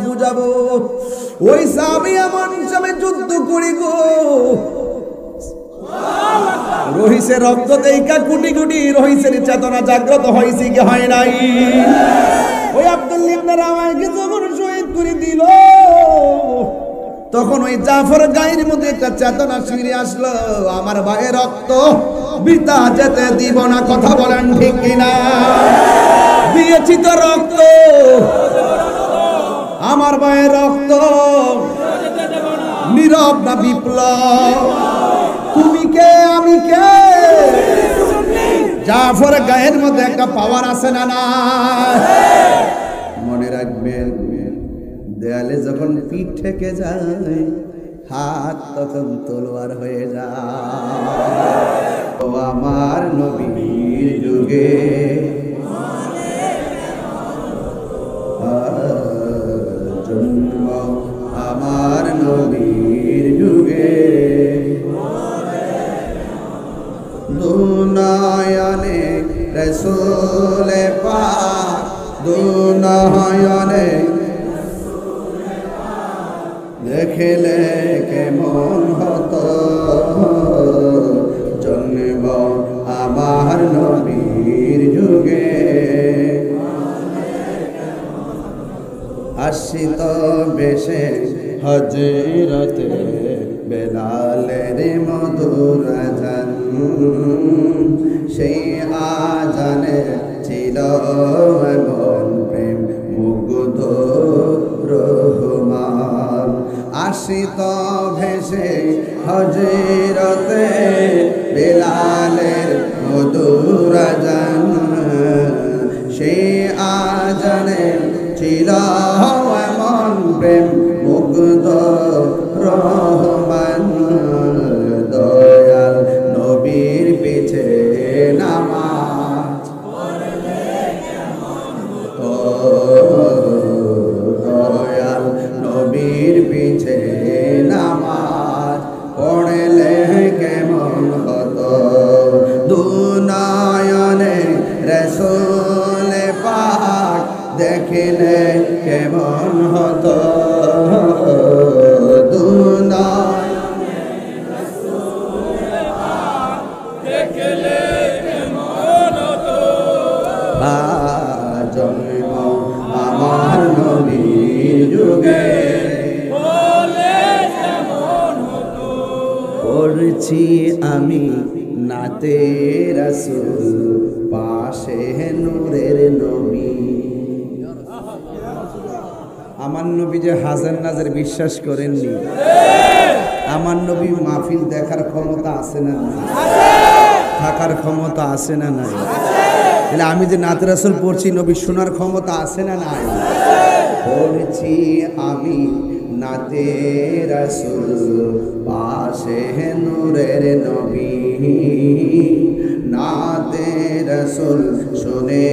বুঝাবো। ওই সাহাবী এমন সময় যুদ্ধ করে গো, রহিসের রক্ত দেখা কোটি কোটি রহিসের চেতনা জাগ্রত হয়েছে কি হয় নাই? ওই আব্দুল্লাহ ইবনে রাওয়াহকে যখন শহীদ করে দিল, তখন ওই জাফর গায়ের মধ্যে একটা চেতনা ফিরে আসলো, আমার ভাইয়ের রক্ত বৃথা যেতে দিব না। কথা বলেন ঠিক কিনা? দিয়েছি তো রক্ত, আমার ভাইয়ের রক্ত নীরব না বিপ্লব? তুমি কে আমি কে? জাফর গায়ের মধ্যে একটা পাওয়ার আছে না না? মনে রাখবেন, দেয়ালে যখন পিঠ থেকে যায়, হাত তখন তলোয়ার হয়ে যায়। ও আমার নবীর যুগে জন্ম, আমার নবীর যুগে দুনয়নে রাসূল পাক, দুনয়নে দেখলে কেমন হতো জন্ম আমার নবীর যুগে। আসিত বেশে হযরতে বেলালের মধুর আযান, সেই আযানে ছিল এমন প্রেম মুগ্ধ রহমান। আসিত ভেসে হযরতে বেলালের মধুর আযান, সেই আযানে ছিল এমন প্রেম মুগ্ধ রহমান। দয়াল নবীর পিছে নামাজ ও দয়াল নবীর পিছে নামাজ পড়লে কেমন হতো। দুনয়নে রাসূল পাক দেখিলে কেমন হতো। দুনয়নে রাসূল পাক দেখিলে কেমন হতো। জন্ম আমার নবীর যুগে বলে কেমন হতো। পড়ছি আমি নাতে রাসূল, পাশে নূরের নবী। আমার নবী যে হাজার নাজার বিশ্বাস করেননি, আমার নবী মাহফিল দেখার ক্ষমতা আছে না নাই? থাকার ক্ষমতা আছে না নাই? তাহলে আমি যে নাতে রাসূল পড়ছি, নবী শোনার ক্ষমতা আছে না নাই? পড়ছি আমি নাতে রাসূল, পাশে নূরের নবী। নাতে রাসূল শুনে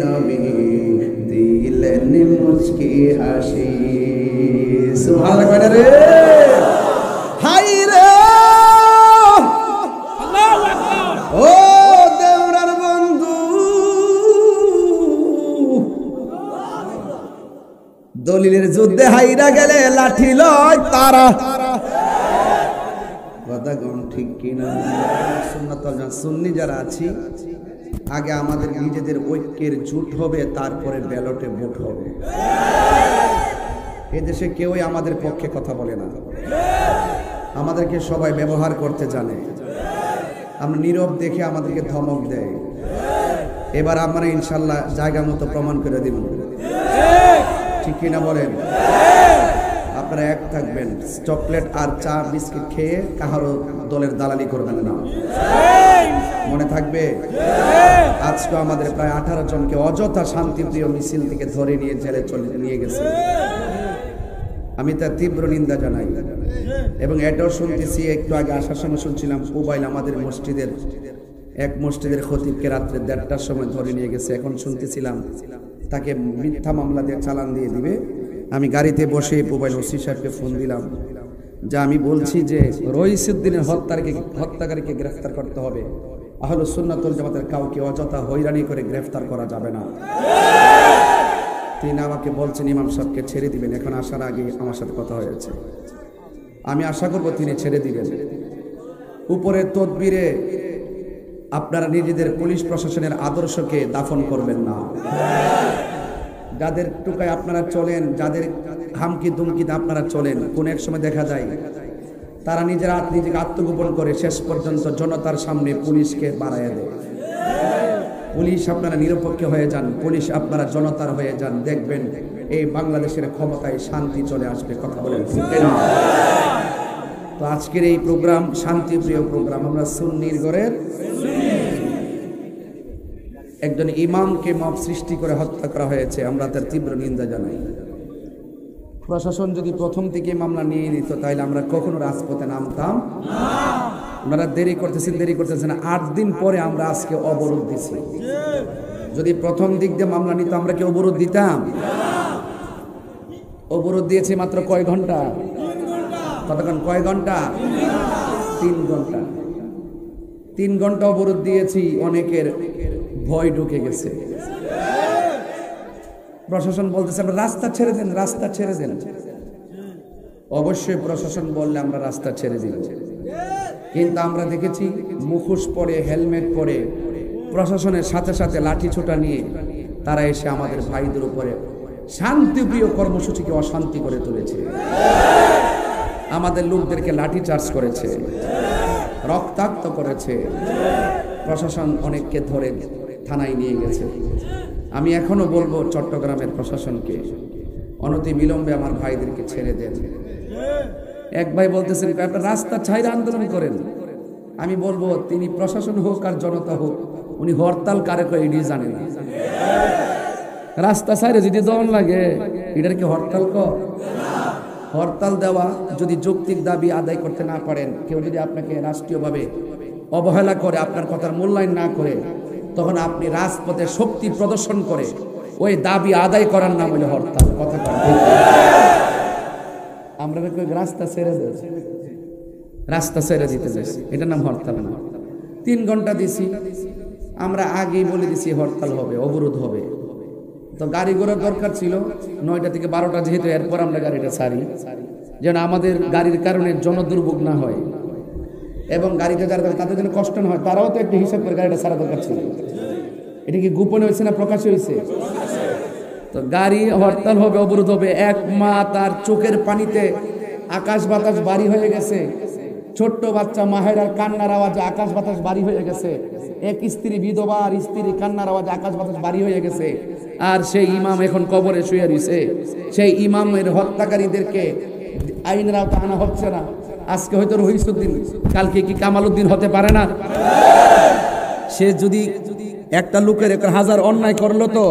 নবী দিলেন মুচকি হাসি। সুবহানাল্লাহ রে, হাই রে আল্লাহু আকবার। ও দেওরার বন্ধু, দলিলের যুদ্ধে হাইরা গেলে লাঠি লয় তারা। কথা কোন ঠিক কিনা? সুন্নাত ওয়াল জামাত সুন্নি যারা আছি, আগে আমাদের নিজেদের ঐক্যের জোট হবে, তারপরে ব্যালটে ভোট হবে। এদেশে কেউই আমাদের পক্ষে কথা বলে না, আমাদেরকে সবাই ব্যবহার করতে জানে। আমরা নীরব দেখে আমাদেরকে ধমক দেয়। এবার আমরা ইনশাল্লাহ জায়গা মতো প্রমাণ করে দিব, ঠিক কিনা বলেন? আপনারা এক থাকবেন, চকলেট আর চা বিস্কিট খেয়ে কাহারও দলের দালালি করবেন না, মনে থাকবে? আজকে আমাদের প্রায় 18 জনকে অযথা শান্তিপ্রিয় মিছিল থেকে ধরে নিয়ে জেলে নিয়ে গেছে। আমি তার তীব্র নিন্দা জানাই। এবং এটাও শুনতেছি, একটু আগে আসার সময় শুনছিলাম মোবাইল আমাদের মসজিদের এক মসজিদের খতিবকে রাত্রে 1:30টার সময় ধরে নিয়ে গেছে। এখন শুনতেছিলাম তাকে মিথ্যা মামলা দিয়ে চালান দিয়ে দিবে। আমি গাড়িতে বসে মোবাইল ওসি সাহেবকে ফোন দিলাম, যা আমি বলছি যে রইসুদ্দিনের হত্যাকারীকে গ্রেফতার করতে হবে। আহলুস সুন্নাত ওয়াল জামাতের কাউকে অযথা হয়রানি করে গ্রেফতার করা যাবে না। তিনি আমাকে বলছেন ইমাম সাহেবকে ছেড়ে দিবেন। এখন আসার আগে আমার সাথে কথা হয়েছে, আমি আশা করব তিনি ছেড়ে দিবেন। উপরে তদবিরে আপনারা নিজেদের পুলিশ প্রশাসনের আদর্শকে দাফন করবেন না। যাদের টুকায় আপনারা চলেন, যাদের হামকি দুমকিতে আপনারা চলেন, কোন এক সময় দেখা যায় তারা নিজেকে আত্মগোপন করে শেষ পর্যন্ত জনতার সামনে পুলিশকে বাড়াইয়া দেয়। পুলিশ আপনারা নিরপেক্ষ হয়ে যান, পুলিশ আপনারা জনতার হয়ে যান, দেখবেন এই বাংলাদেশের ক্ষমতায় শান্তি চলে আসবে। কথা বলেন ঠিক না? তো আজকের এই প্রোগ্রাম শান্তিপ্রিয় প্রোগ্রাম। আমরা সুন্নির ঘরের একজন ইমামকে মব সৃষ্টি করে হত্যা করা হয়েছে, আমরা তার তীব্র নিন্দা জানাই। প্রশাসন যদি প্রথম থেকে মামলা নিয়ে নিত তাহলে আমরা কখনো রাজপথে নামতাম না। ওনারা দেরি করতেছেন 8 দিন পরে আমরা আজকে অবরোধ দিছি। যদি প্রথম দিক দিয়ে মামলা নিত আমরা কি অবরোধ দিতাম? অবরোধ দিয়েছি মাত্র কয় ঘন্টা? কতক্ষণ? কয় ঘন্টা? 3 ঘন্টা। 3 ঘন্টা অবরোধ দিয়েছি, অনেকের ভয় ঢুকে গেছে। প্রশাসন বলতেছে আমরা রাস্তা ছেড়ে দেন, রাস্তা ছেড়ে দেন। অবশ্যই প্রশাসন বললে আমরা রাস্তা ছেড়ে দিই, কিন্তু আমরা দেখেছি মুখোশ পরে, হেলমেট পরে, প্রশাসনের সাথে সাথে লাঠি ছোটা নিয়ে তারা এসে আমাদের ভাইদের উপরে শান্তিপ্রিয় কর্মসূচিকে অশান্তি করে তুলেছে। আমাদের লোকদেরকে লাঠি চার্জ করেছে, রক্তাক্ত করেছে। প্রশাসন অনেককে ধরে থানায় নিয়ে গেছে। আমি এখনো বলবো চট্টগ্রামের প্রশাসনকে অনতি বিলম্বে আমার ভাইদেরকে ছেড়ে দেন। এক ভাই বলতেছেন আপনার রাস্তা ছাইরা আন্দোলন করেন। আমি বলবো তিনি প্রশাসন হোক আর জনতা হোক, উনি হরতাল কারে কয় এটি জানেন না। রাস্তা ছাইরে যদি দন লাগে এটার কি হরতাল কর? হরতাল দেওয়া যদি যৌক্তিক দাবি আদায় করতে না পারেন, কেউ যদি আপনাকে রাষ্ট্রীয়ভাবে অবহেলা করে, আপনার কথার মূল্যায়ন না করে, তখন আপনি রাজপথে শক্তি প্রদর্শন করে ওই দাবি আদায় করার নাম হলো হরতাল। কথা আমরা রাস্তা ছেড়ে দিয়েছি, রাস্তা ছেড়ে দিতে চাইছি, এটার নাম হরতাল না। 3 ঘন্টা দিছি, আমরা আগেই বলে দিছি হরতাল হবে, অবরোধ হবে। তো গাড়ি ঘোড়ার দরকার ছিল 9টা থেকে 12টা, যেহেতু এরপর আমরা গাড়িটা ছাড়ি যেন আমাদের গাড়ির কারণে জনদুর্ভোগ না হয় এবং গাড়িটা যারা তাদের জন্য কষ্ট না হয়। তারাও তো একটা হিসাব করে গাড়িটা ছাড়া দরকার ছিল। এটা কি গোপনে হয়েছে না প্রকাশে হয়েছে? তো গাড়ি হরতাল হবে, অবরোধ হবে। এক মা তার চোখের পানিতে আকাশ বাতাস বাড়ি হয়ে গেছে। ছোট্ট বাচ্চা মাহেরার কান্নার আওয়াজে আকাশ বাতাস বাড়ি হয়ে গেছে। এক স্ত্রী বিধবা আর স্ত্রী কান্নার আওয়াজে আকাশ বাতাস বাড়ি হয়ে গেছে। আর সেই ইমাম এখন কবরে শুয়ে রয়েছে। সেই ইমামের হত্যাকারীদেরকে আইনের আওতায় আনা হচ্ছে না। আজকে হয়তো রহিসুদ্দিন, কালকে কি কামালউদ্দিন হতে পারে না? সে যদি একটা লোকের 1000 অন্যায় করলো তো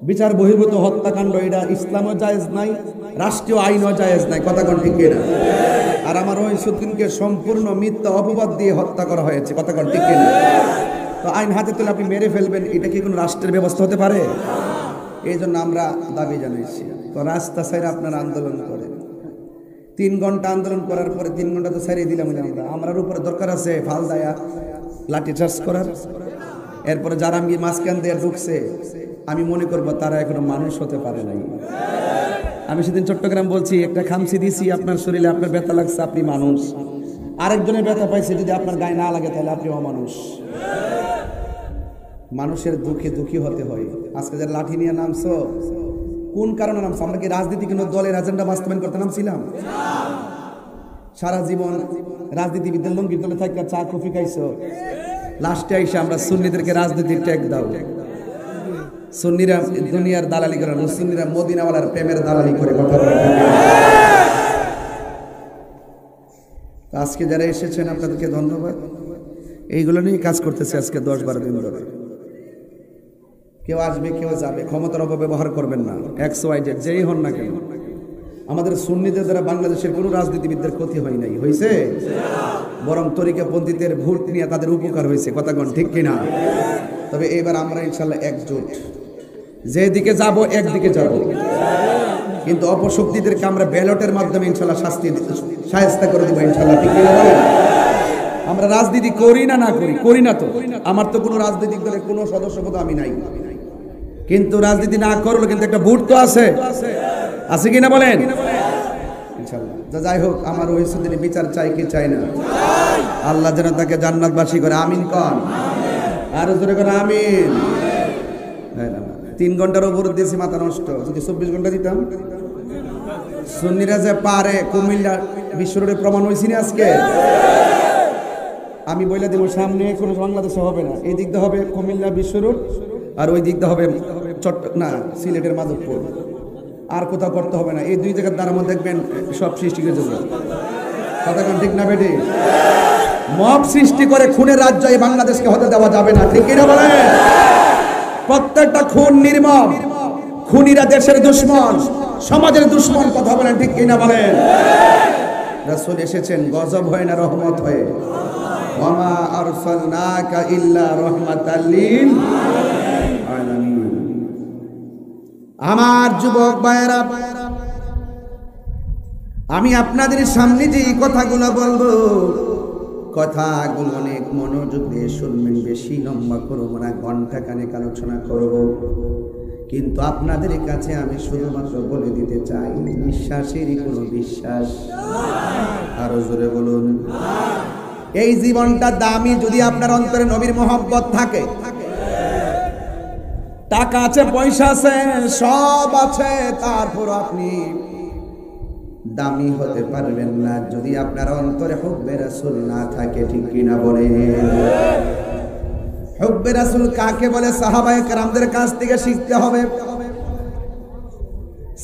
বিচার বহির্ভূত হত্যাকাণ্ড, এটা ইসলামও জায়েজ নাই, রাষ্ট্রীয় আইনও জায়েজ নাই। কথা কোন ঠিক না? আর আমার রহিসুদ্দিনকে সম্পূর্ণ মিথ্যা অপবাদ দিয়ে হত্যা করা হয়েছে। কথা কোন ঠিক না? তো আইন হাতে তুলে আপনি মেরে ফেলবেন, এটা কি কোনো রাষ্ট্রের ব্যবস্থা হতে পারে? এই জন্য আমরা দাবি জানাইছি, তো রাস্তা ছাইরা আপনারা আন্দোলন করেন। 3 ঘন্টা আন্দোলন করার পরে 3 ঘন্টা তো ছাড়িয়ে দিলাম। আমরার উপরে দরকার আছে ফাল দায়া লাঠি চার্জ করার। এরপরে যারা আমি মাঝখান দিয়ে ঢুকছে, আমি মনে করবো তারা এখনো মানুষ হতে পারে নাই। আমি সেদিন চট্টগ্রাম বলছি, একটা খামসি দিছি আপনার শরীরে, আপনার ব্যথা লাগছে, আপনি মানুষ। আরেকজনের ব্যথা পাইছে, যদি আপনার গায়ে না লাগে তাহলে আপনি অমানুষ। মানুষের দুঃখে দুঃখী হতে হয়। আজকে যারা লাঠি নিয়ে নামছো, কোন কারণে নামছো? আমরা কি রাজনীতি কোনো দলের এজেন্ডা বাস্তবায়ন করতে নামছিলাম? সারা জীবন রাজনীতিবিদদের লঙ্গির দলে থাকা চা কফি খাইছো, লাস্টে আইসা আমরা সুন্নিদেরকে রাজনীতির ট্যাগ দাও। সুন্নিরা দুনিয়ার দালালি করে, সুন্নিরা মদিনাওয়ালার প্রেমের দালালি করে। কথা বলে আজকে যারা এসেছেন আপনাদেরকে ধন্যবাদ। এইগুলো নিয়ে কাজ করতেছে আজকে 10-12 দিন ধরে। কেউ আসবে, কেউ যাবে, ক্ষমতার অপব্যবহার করবেন না। XYZ যেই হন না কেন, আমাদের সুন্নিদের দ্বারা বাংলাদেশের কোনো রাজনীতিবিদদের ক্ষতি হয় নাই, হয়েছে? বরং তরিকাপন্থীদের ভোট নিয়ে তাদের উপকার হয়েছে। কথা কোন ঠিক কিনা? তবে এবার আমরা ইনশাল্লাহ একজোট, যেদিকে যাব একদিকে যাব, কিন্তু অপশক্তিদেরকে আমরা ব্যালটের মাধ্যমে ইনশাল্লাহ শায়েস্তা করে দেবো ইনশাল্লাহ। ঠিক কিনা বলেন? আমরা রাজনীতি করি না, না করি না তো, আমার তো কোনো রাজনৈতিক দলের কোনো সদস্যপদ আমি নাই, কিন্তু রাজনীতি না করলো কিন্তু একটা ভোট তো আছে, আছে কিনা বলেন? ইনশাআল্লাহ। যাই হোক, আমার ওহিসুদ্দিনের বিচার চাই কি চাই না? আল্লাহ যেন তাকে জান্নাতবাসী করে, আমিন কন, আরো জোরে করে আমিন। 3 ঘন্টার উপর দিয়েছি, মাথা নষ্ট। যদি 24 ঘন্টা দিতাম, সুন্নিরা যে পারে, কুমিল্লা বিশ্ব রোডে প্রমাণ হয়েছি না আজকে। আমি বলে দেবো, সামনে কোনো বাংলাদেশে হবে না, এই দিক দিয়ে হবে কুমিল্লা বিশ্ব রোড, আর ওই দিক দিয়ে হবে সিলেটের মাধবপুর, আর কোথাও করতে হবে না। এই 2 জায়গার দ্বারা দেখবেন সব সৃষ্টি করে যাবে। কথা কোন ঠিক না বেটি? মব সৃষ্টি করে খুনের রাজ্য এই বাংলাদেশকে হতে দেওয়া যাবে না, ঠিক কিনা বলেন? প্রত্যেকটা খুন নির্মম, খুনিরা দেশের দুশ্মন, সমাজের দুশ্মন, কথা বলেন ঠিক কিনা বলেন? রাসূল এসেছেন গজব হয় না রহমত হয়ে। ওয়ামা আরসালনাকা ইল্লা রাহমাতাল লিল আলামিন। আমার যুবক ভাইয়েরা, আমি আপনাদের সামনে যে কথাগুলো বলবো, কথাগুলো অনেক মনোযোগ দিয়ে শুনবেন, বেশি লম্বা করবো না, ঘন্টা খানেক আলোচনা করব। কিন্তু আপনাদের কাছে আমি শুধুমাত্র বলে দিতে চাই, বিশ্বাসেরই কোনো বিশ্বাস, আরো জোরে বলুন। এই জীবনটা দামি যদি আপনার অন্তরে নবীর মহব্বত থাকে, টাকা আছে, পয়সা আছে, সব আছে, তারপর আপনি দামি হতে পারবেন না যদি আপনার অন্তরে হুব্বে রাসূল না থাকে, ঠিক কিনা বলেন? হুব্বে রাসূল কাকে বলে? সাহাবায়ে কেরামদের কাছ থেকে শিখতে হবে।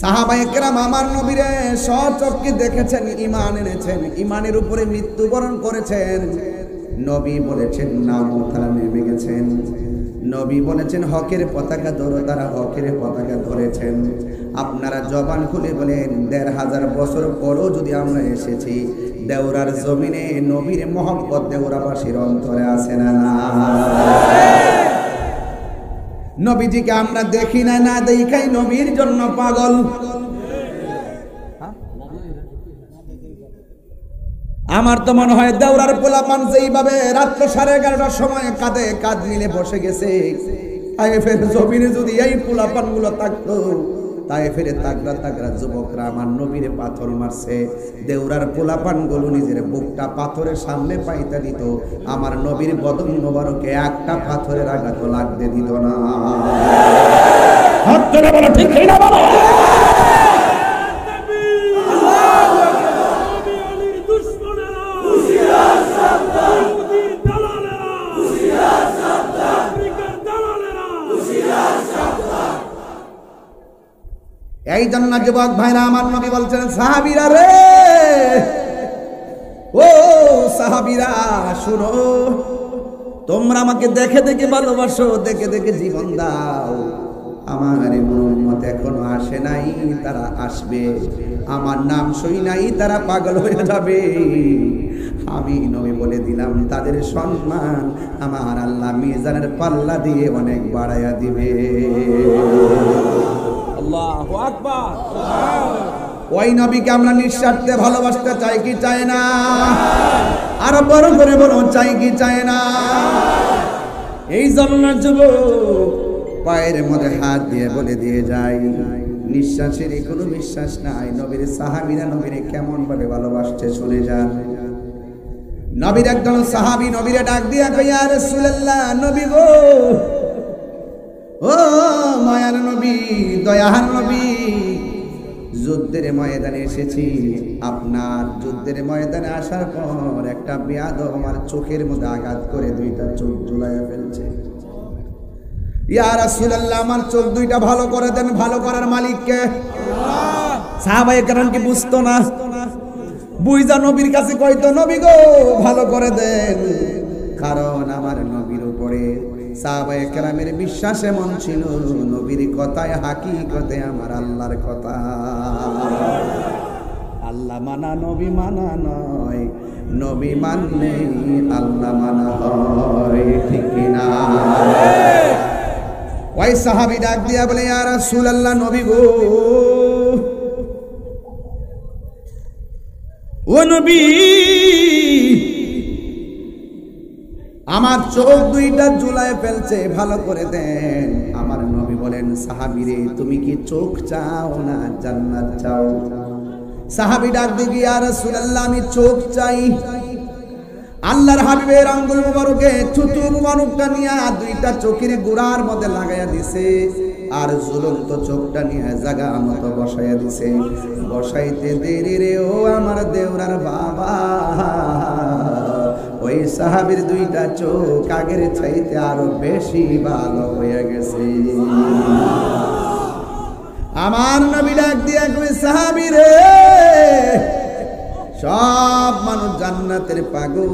সাহাবায়ে কেরাম আমার নবীরে স্বচক্ষে দেখেছেন, ঈমান এনেছেন, ঈমানের উপরে মৃত্যুবরণ করেছেন। নবী বলেছেন নামও তারা নেমে গেছেন। নবী বলেছেন হকের পতাকা ধরো, তারা হকের পতাকা ধরেছেন। আপনারা জবান খুলে বলেন ১৫০০ বছর পরও যদি আমরা এসেছি, দেওরার জমিনে নবীর মহব্বত দেওরাবাসীর অন্তরে আছে না? নবীজিকে আমরা দেখি না, না দেখাই নবীর জন্য পাগল। আমার তো মনে হয় দেওরার পোলাপান যেইভাবে রাত্র 11:30টার সময় কাঁধে কাঁধ মিলে বসে গেছে, তায়েফের জমিনে যদি এই পোলাপান গুলো থাকতো, তায়েফের তাগড়া তাগড়া যুবকরা আমার নবীরে পাথর মারছে, দেওরার পোলাপান গুলো নিজের বুকটা পাথরের সামনে পাইতে দিত, আমার নবীর বদন মোবারকে একটা পাথরের আঘাত লাগতে দিত না। হাত তুলে বলো ঠিক না বলো? এই জন্য যুবক ভাইরা আমার নবী বলছেন, সাহাবীরা রে, ও সাহাবীরা শুনো, তোমরা আমাকে দেখে দেখে ভালোবাসো, দেখে দেখে জীবন দাও। আমার উম্মত এখনো আসে নাই, তারা আসবে। আমার নাম শুই নাই, তারা পাগল হয়ে যাবে। আমি নবী বলে দিলাম, তাদের সম্মান আমার আল্লাহ মিজানের পাল্লা দিয়ে অনেক বাড়াইয়া দিবে। আল্লাহু আকবার। ওই নবীকে আমরা নিঃস্বার্থে ভালোবাসতে চাই কি চাই না? আরো বড় করে বলো, চাই কি চাই না? এই জন্য যুবক পায়ের মধ্যে হাত দিয়ে বলে দিয়ে যায়, নিঃশ্বাসের কোনো বিশ্বাস নাই। নবীর সাহাবীরা নবীরে কেমন ভাবে ভালোবাসছে শুনে যান। নবীর একজন সাহাবী নবীরে ডাক দিয়া কই, ইয়া রাসূলুল্লাহ, নবী গো, ও মায়ার নবী, দয়ার নবী, যুদ্ধের ময়দানে এসেছি। আপনার যুদ্ধের ময়দানে আসার পর একটা বেয়াদব আমার চোখের মধ্যে আঘাত করে 2টা চোখ ঝুলাইয়া ফেলছে। ইয়া রাসূলুল্লাহ, আমার চোখ 2টা ভালো করে দেন। ভালো করার মালিক কে? আল্লাহ। সাহাবায়ে কেরাম কি বুঝতো না? বুইজা নবীর কাছে কইতো, নবী গো ভালো করে দেন। কারণ আমার নবীর উপরে সাহাবায়ে কেরামের বিশ্বাস এমন ছিল, নবীর কথায় হাকিকতে আমার আল্লাহর কথা। আল্লাহ মানা নবী মানা নয়, নবী মানলে আল্লাহ মানা হয়, ঠিক কিনা? ওই সাহাবী ডাক দিয়া বলে, ইয়া রাসূলুল্লাহ, নবী গো, ও নবী, আমার চোখ 2টা ঝুলায় ফেলছে, ভালো করে দেন। আমার নবী বলেন, সাহাবীরে তুমি কি চোখ চাও না জান্নাত চাও? সাহাবী ডাক দিয়ে ইয়া রাসূলুল্লাহ আমি চোখ চাই। আল্লাহর হাবিবের আঙ্গুল মুবারকে থুতু মুবারকটা নিয়া দুইটা চোখের গোড়ার মধ্যে লাগাইয়া দিছে, আর ঝুলন্ত চোখটা নিয়ে জায়গা মতো বসাইয়া দিছে। বসাইতে দেরি রে ও আমার দেওরার বাবা, ওই সাহাবীর দুইটা চোখ আগের চাইতে আরো বেশি ভালো হয়ে গেছে। আমার নবী ডাক দিয়া কই, সাহাবী রে সব মানুষ জান্নাতের পাগল,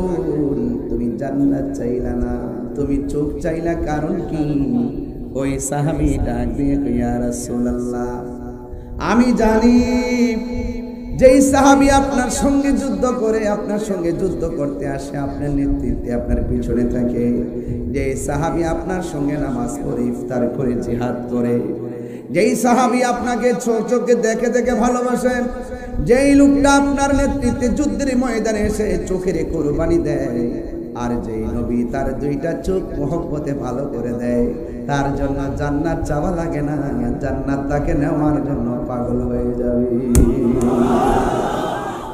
তুমি জান্নাত চাইলা না, তুমি চোখ চাইলা কারণ কি? ওই সাহাবী ডাক দিয়ে কই, ইয়া রাসূলুল্লাহ আমি জানি যেই সাহাবী আপনার সঙ্গে যুদ্ধ করে, আপনার সঙ্গে যুদ্ধ করতে আসে, আপনার নেতৃত্বে আপনার পিছনে থাকে, যেই সাহাবী আপনার সঙ্গে নামাজ পড়ে ইফতার করে জিহাদ করে, যেই সাহাবী আপনাকে চোখে দেখে দেখে ভালোবাসে, যেই লোকটা আপনার নেতৃত্বে যুদ্ধের ময়দানে এসে চোখের কুরবানি দেয়, আর যেই নবী তার দুইটা চোখ মহব্বতে ভালো করে দেয়, তার জন্য জান্নাত চাওয়া লাগে না, জান্নাত তাকে নেওয়ার জন্য পাগল হয়ে যাবে।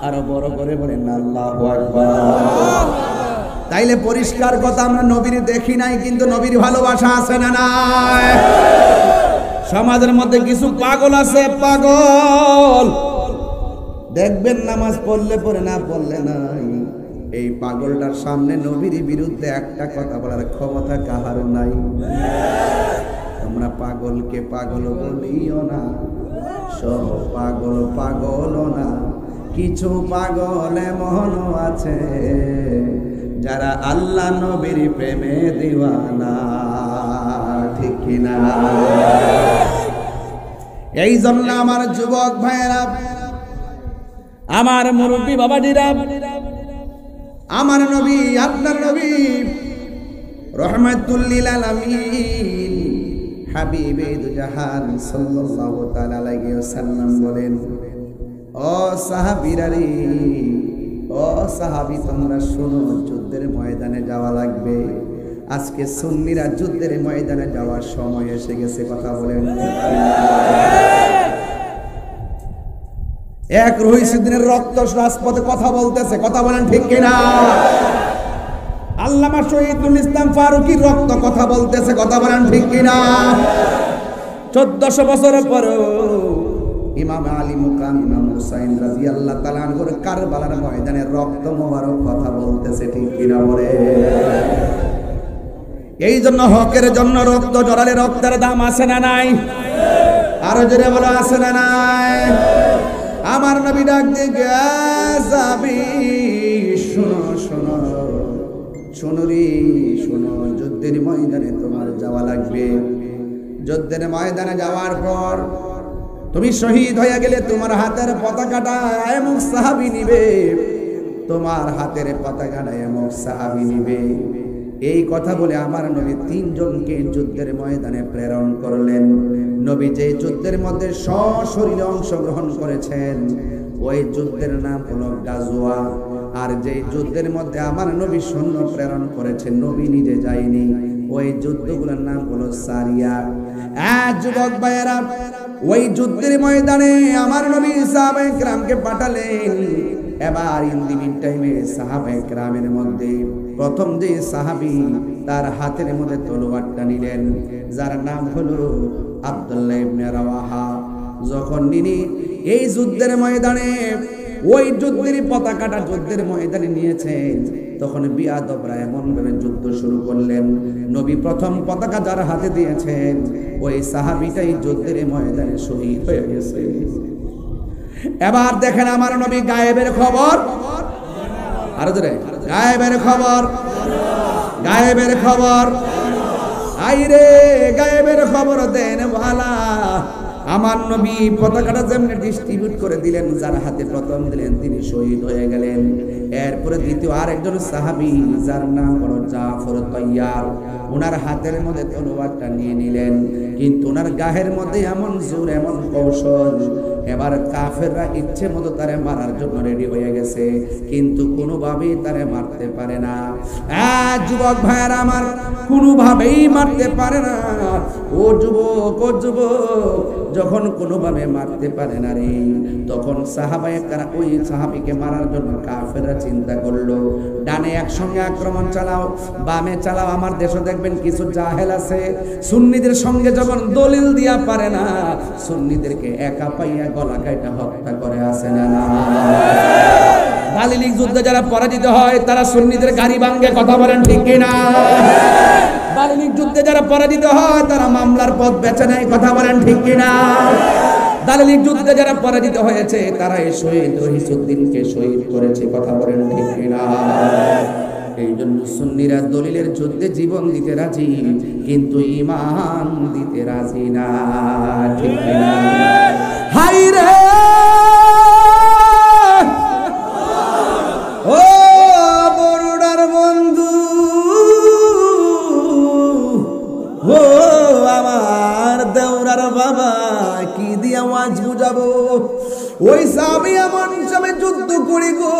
আরো বড় করে বলেন আল্লাহু আকবার। তাইলে পরিষ্কার কথা, আমরা নবীর দেখি নাই, কিন্তু নবীর ভালোবাসা আছে না নাই? সমাজের মধ্যে কিছু পাগল আছে, পাগল দেখবেন নামাজ পড়লে পড়ে না পড়লে নাই। এই পাগলটার সামনে নবীর বিরুদ্ধে একটা কথা বলার ক্ষমতা কাহার নাই। তোমরা পাগলকে পাগল বলিও না, সব পাগল পাগল না, কিছু পাগল এমন আছে যারা আল্লাহ নবীর প্রেমে দিওয়ানা, ঠিক কিনা? এই জন্য আমার যুবক ভাইয়েরা, আমার মুরব্বী বাবাজিরা, আমার নবী আপনার নবী রাহমাতুল লিল আলামিন হাবিবে দু জাহান সাল্লাল্লাহু তাআলা আলাইহি ওয়াসাল্লাম বলেন, ও সাহাবীরা রে, ও সাহাবী তোমরা শোনো, যুদ্ধের ময়দানে যাওয়া লাগবে। আজকে সুন্নিরা যুদ্ধের ময়দানে যাওয়ার সময় এসে গেছে, কথা বলেন। এক রহিসুদ্দিনের রক্ত রাজপথে কথা বলতেছে, কথা বলেন ঠিক কিনা? আল্লামা শহীদুল ইসলাম ফারুকীর রক্ত কথা বলতেছে, কথা বলেন ঠিক কিনা? 1400 বছর পরেও ইমাম আলী মুকাম ইমাম হুসাইন রাদিয়াল্লাহু তাআলা আনহুর কারবালার ময়দানে রক্ত মোবারক কথা বলতেছে, ঠিক কিনা বলে? এই জন্য হকের জন্য রক্ত জড়ালে রক্তের দাম আছে না নাই? আরো জোরে বলো, আছে না নাই? আমার নবী ডাক দিয়ে যাবি, শোনো শোনো শোনো রে শোনো, যুদ্ধের ময়দানে তোমার যাওয়া লাগবে। যুদ্ধের ময়দানে যাওয়ার পর তুমি শহীদ হয়ে গেলে তোমার হাতের পতাকাটা এমন সাহাবী নিবে, তোমার হাতের পতাকাটা এমন সাহাবী নিবে। এই কথা বলে আমার নবী 3 জনকে যুদ্ধের ময়দানে প্রেরণ করলেন। নবী যে যুদ্ধের মধ্যে সশরীরে অংশগ্রহণ করেছেন, ওই যুদ্ধের নাম হলো গাজওয়া। আর যে যুদ্ধের মধ্যে আমার নবী সৈন্য প্রেরণ করেছেন, নবী নিজে যায়নি, ওই যুদ্ধগুলোর নাম হলো সারিয়া। যুবক ভাইয়েরা, ওই যুদ্ধের ময়দানে আমার নবী সাহাবায়ে কেরামকে পাঠালেন। এবার ইন দি মিন টাইমে সাহাবায়ে কেরামের মধ্যে প্রথম যে সাহাবী তার হাতের মধ্যে তলোয়ারটা নিলেন, যার নাম হলো আব্দুল্লাহ ইবনে রাওয়াহা। যখন তিনি এই যুদ্ধের ময়দানে ওই যুদ্ধের পতাকাটা যুদ্ধের ময়দানে নিয়েছেন, তখন বিয়াদবরা এমন ভাবে যুদ্ধ শুরু করলেন, নবী প্রথম পতাকা যার হাতে দিয়েছেন ওই সাহাবীটাই যুদ্ধের ময়দানে শহীদ হয়ে গেছে। এবার দেখেন আমার নবী গায়েবের খবর, আরো জোরে, গায়েবের খবর, গায়েবের খবর, আইরে গায়েবের খবর দেন ভালা। আমার নবী পতাকাটা যেমনি ডিস্ট্রিবিউট করে দিলেন, যার হাতে প্রথম দিলেন তিনি শহীদ হয়ে গেলেন। এরপরে দ্বিতীয় আরেকজন সাহাবী যার নাম হলো জাফর তাইয়ার, ওনার হাতের মধ্যে তলোয়ারটা নিয়ে নিলেন, কিন্তু ওনার গায়ের মধ্যে এমন জোর এমন কৌশল, এবার কাফেররা ইচ্ছে মতো তারে মারার জন্য রেডি হয়ে গেছে, কিন্তু কোনোভাবেই তারে মারতে পারে না। যুবক ভাইয়েরা আমার, কোনোভাবেই মারতে পারে না। ও যুবক, ও যুবক, যখন কোনোভাবে মারতে পারে না রে, তখন সাহাবায়ে কেরাম ওই সাহাবীকে মারার জন্য কাফেররা চিন্তা করলো, ডানে একসঙ্গে আক্রমণ চালাও, বামে চালাও। আমার দেশে দেখবেন কিছু জাহেল আছে, সুন্নিদের সঙ্গে যখন দলিল দিয়া পারে না, সুন্নিদেরকে একা পাইয়া গলা কাইটা হত্যা করে আসে না। দালিলিক যুদ্ধে যারা পরাজিত হয় তারা সুন্নিদের গাড়ি ভাঙে, কথা বলেন ঠিক কিনা? দালিলিক যুদ্ধে যারা পরাজিত হয় তারা মামলার পথ বেছে নেয়, কথা বলেন ঠিক কিনা? দালিলিক যুদ্ধে যারা পরাজিত হয়েছে তারা এই শহীদ রহিসউদ্দিনকে শহীদ করেছে, কথা বলেন ঠিক কিনা? এই জন্য সুন্নিরা দলিলের যুদ্ধে জীবন দিতে রাজি, কিন্তু ঈমান দিতে রাজি না, ঠিক কিনা? হাই রে ও বড়ুডার বন্ধু, ও আমার দেওরার বাবা, কি দিয়া ওয়াজ বুঝাবো? ওই সাহাবী এমন সময় যুদ্ধ করি গো,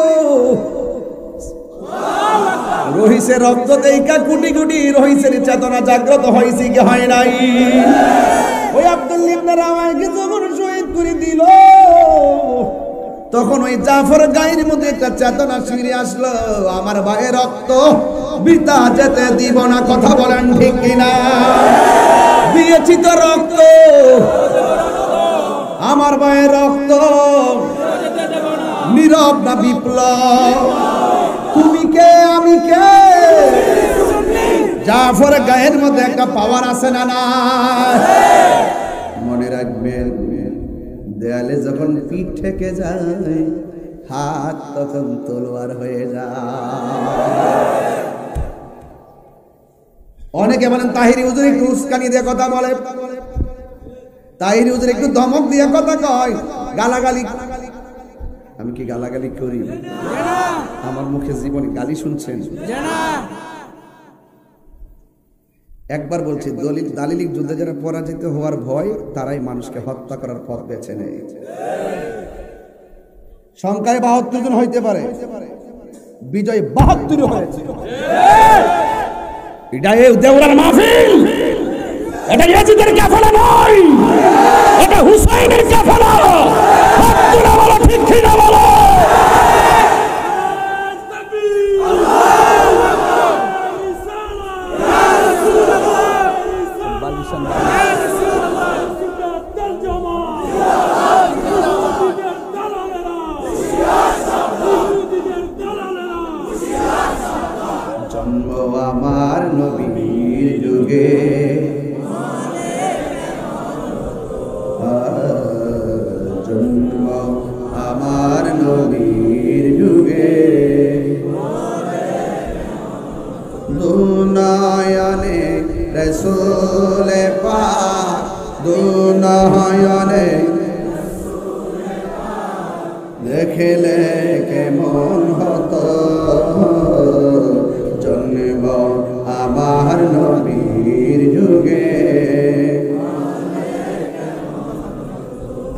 রহিসের রক্ত দেখা কোটি কোটি রহিসের চেতনা জাগ্রত হয়েছে কি হয় নাই? ওই আব্দুল্লাহ ইবনে রাওয়াহকে যখন শহীদ করে দিল, তখন ওই জাফর গায়ের মধ্যে একটা চেতনা ফিরে আসলো, আমার ভাইয়ের রক্ত বৃথা যেতে দিব না, কথা বলেন ঠিক কিনা? দিয়েছি তো রক্ত, আমার ভাইয়ের রক্ত নীরব না বিপ্লব? তুমি কে আমি কে? জাফর গায়ের মধ্যে একটা পাওয়ার আছে না না? মনে রাখবেন, দেয়ালে যখন পিঠ ঠেকে যায়, হাত তখন তলোয়ার হয়ে যায়। অনেকে বলেন তাহিরি হুজুর একটু উস্কানি দিয়ে কথা বলে, তাহিরি হুজুর একটু ধমক দিয়ে কথা কয়, গালাগালি। আমি কি গালাগালি করি? আমার মুখে জীবনে গালি শুনছেন? একবার বলছি, দালিলিক যুদ্ধে যারা পরাজিত হওয়ার ভয়, তারাই মানুষকে হত্যা করার পথ বেছে নেয়। সংখ্যায় ৭২ জন হইতে পারে, বিজয় ৭২ হয়েছে। এটা দেওরার মাহফিল, এটা ইয়াজিদের কাফেলা নয়, এটা হুসাইনের কাফেলা। হাততুলে বলো ঠিক কিনা বলো? জন্ম আমার নবীর যুগে, জন্ম আমার নবীর যুগে, দুনয়নে রাসূল পাক, দুনয়নে দেখলে কেমন হতো, জন্ম আমার নবীর যুগে।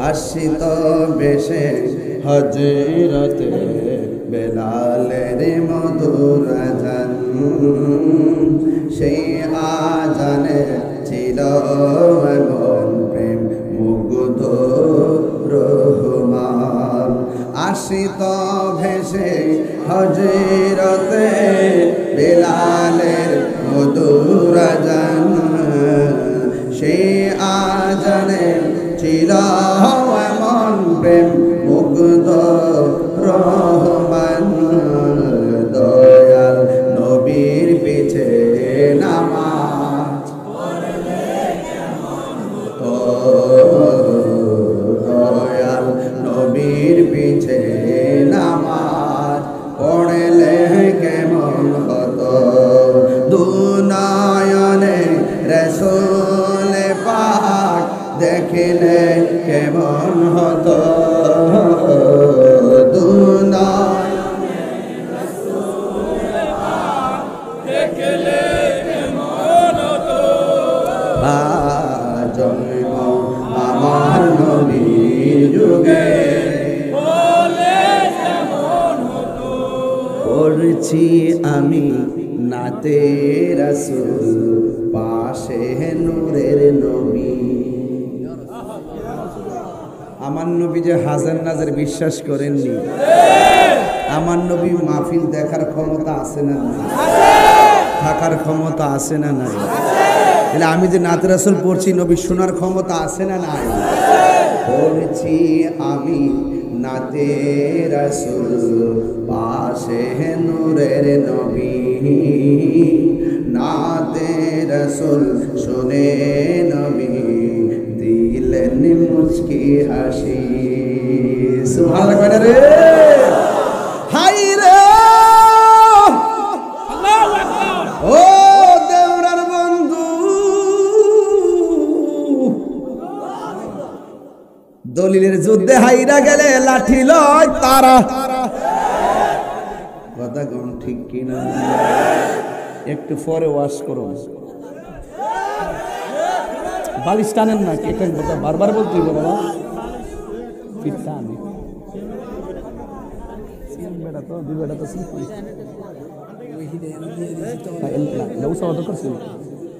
আসিত বেশে হযরতে বেলালের মধুর আযান, সেই আযানে ছিল এমন প্রেম মুগ্ধ রহমান। আসিত ভেসে হযরতে বেলালের মধুর আযান, সেই আযানে ছিল এমন প্রেম মুগ্ধ রহমান। দয়াল নবীর পিছে নামাজ দয়াল নবীর পিছে নামাজ পড়লে কেমন হতো, দুনয়নে রাসূল পাক দেখিলে কেমন হতো, পড়ছি আমি নাতে রাসূল পাশে নূরের নবী। আমার নবী যে হাজার নাজার বিশ্বাস করেননি, আমার নবী মাহফিল দেখার ক্ষমতা আছে না নাই? থাকার ক্ষমতা আছে না নাই? তাহলে আমি যে নাতে রাসূল পড়ছি, নবী শোনার ক্ষমতা আছে না নাই? পড়ছি আমি নাতে রাসূল পাশে নূরের নবী, নাতে রাসূল শুনে নবী দিলেন মুচকি হাসি। সুবহানাল্লাহ রে, হাই রে আল্লাহু আকবার। ও দেওরার বন্ধু, দলিলের যুদ্ধে হাইরা গেলে লাঠি লয় তারা। কথা কোন ঠিক কিনা? একটু পরে ওয়াশ করো। বালিশ টানেন না, কে কথা বারবার বলতে হবে বাবা।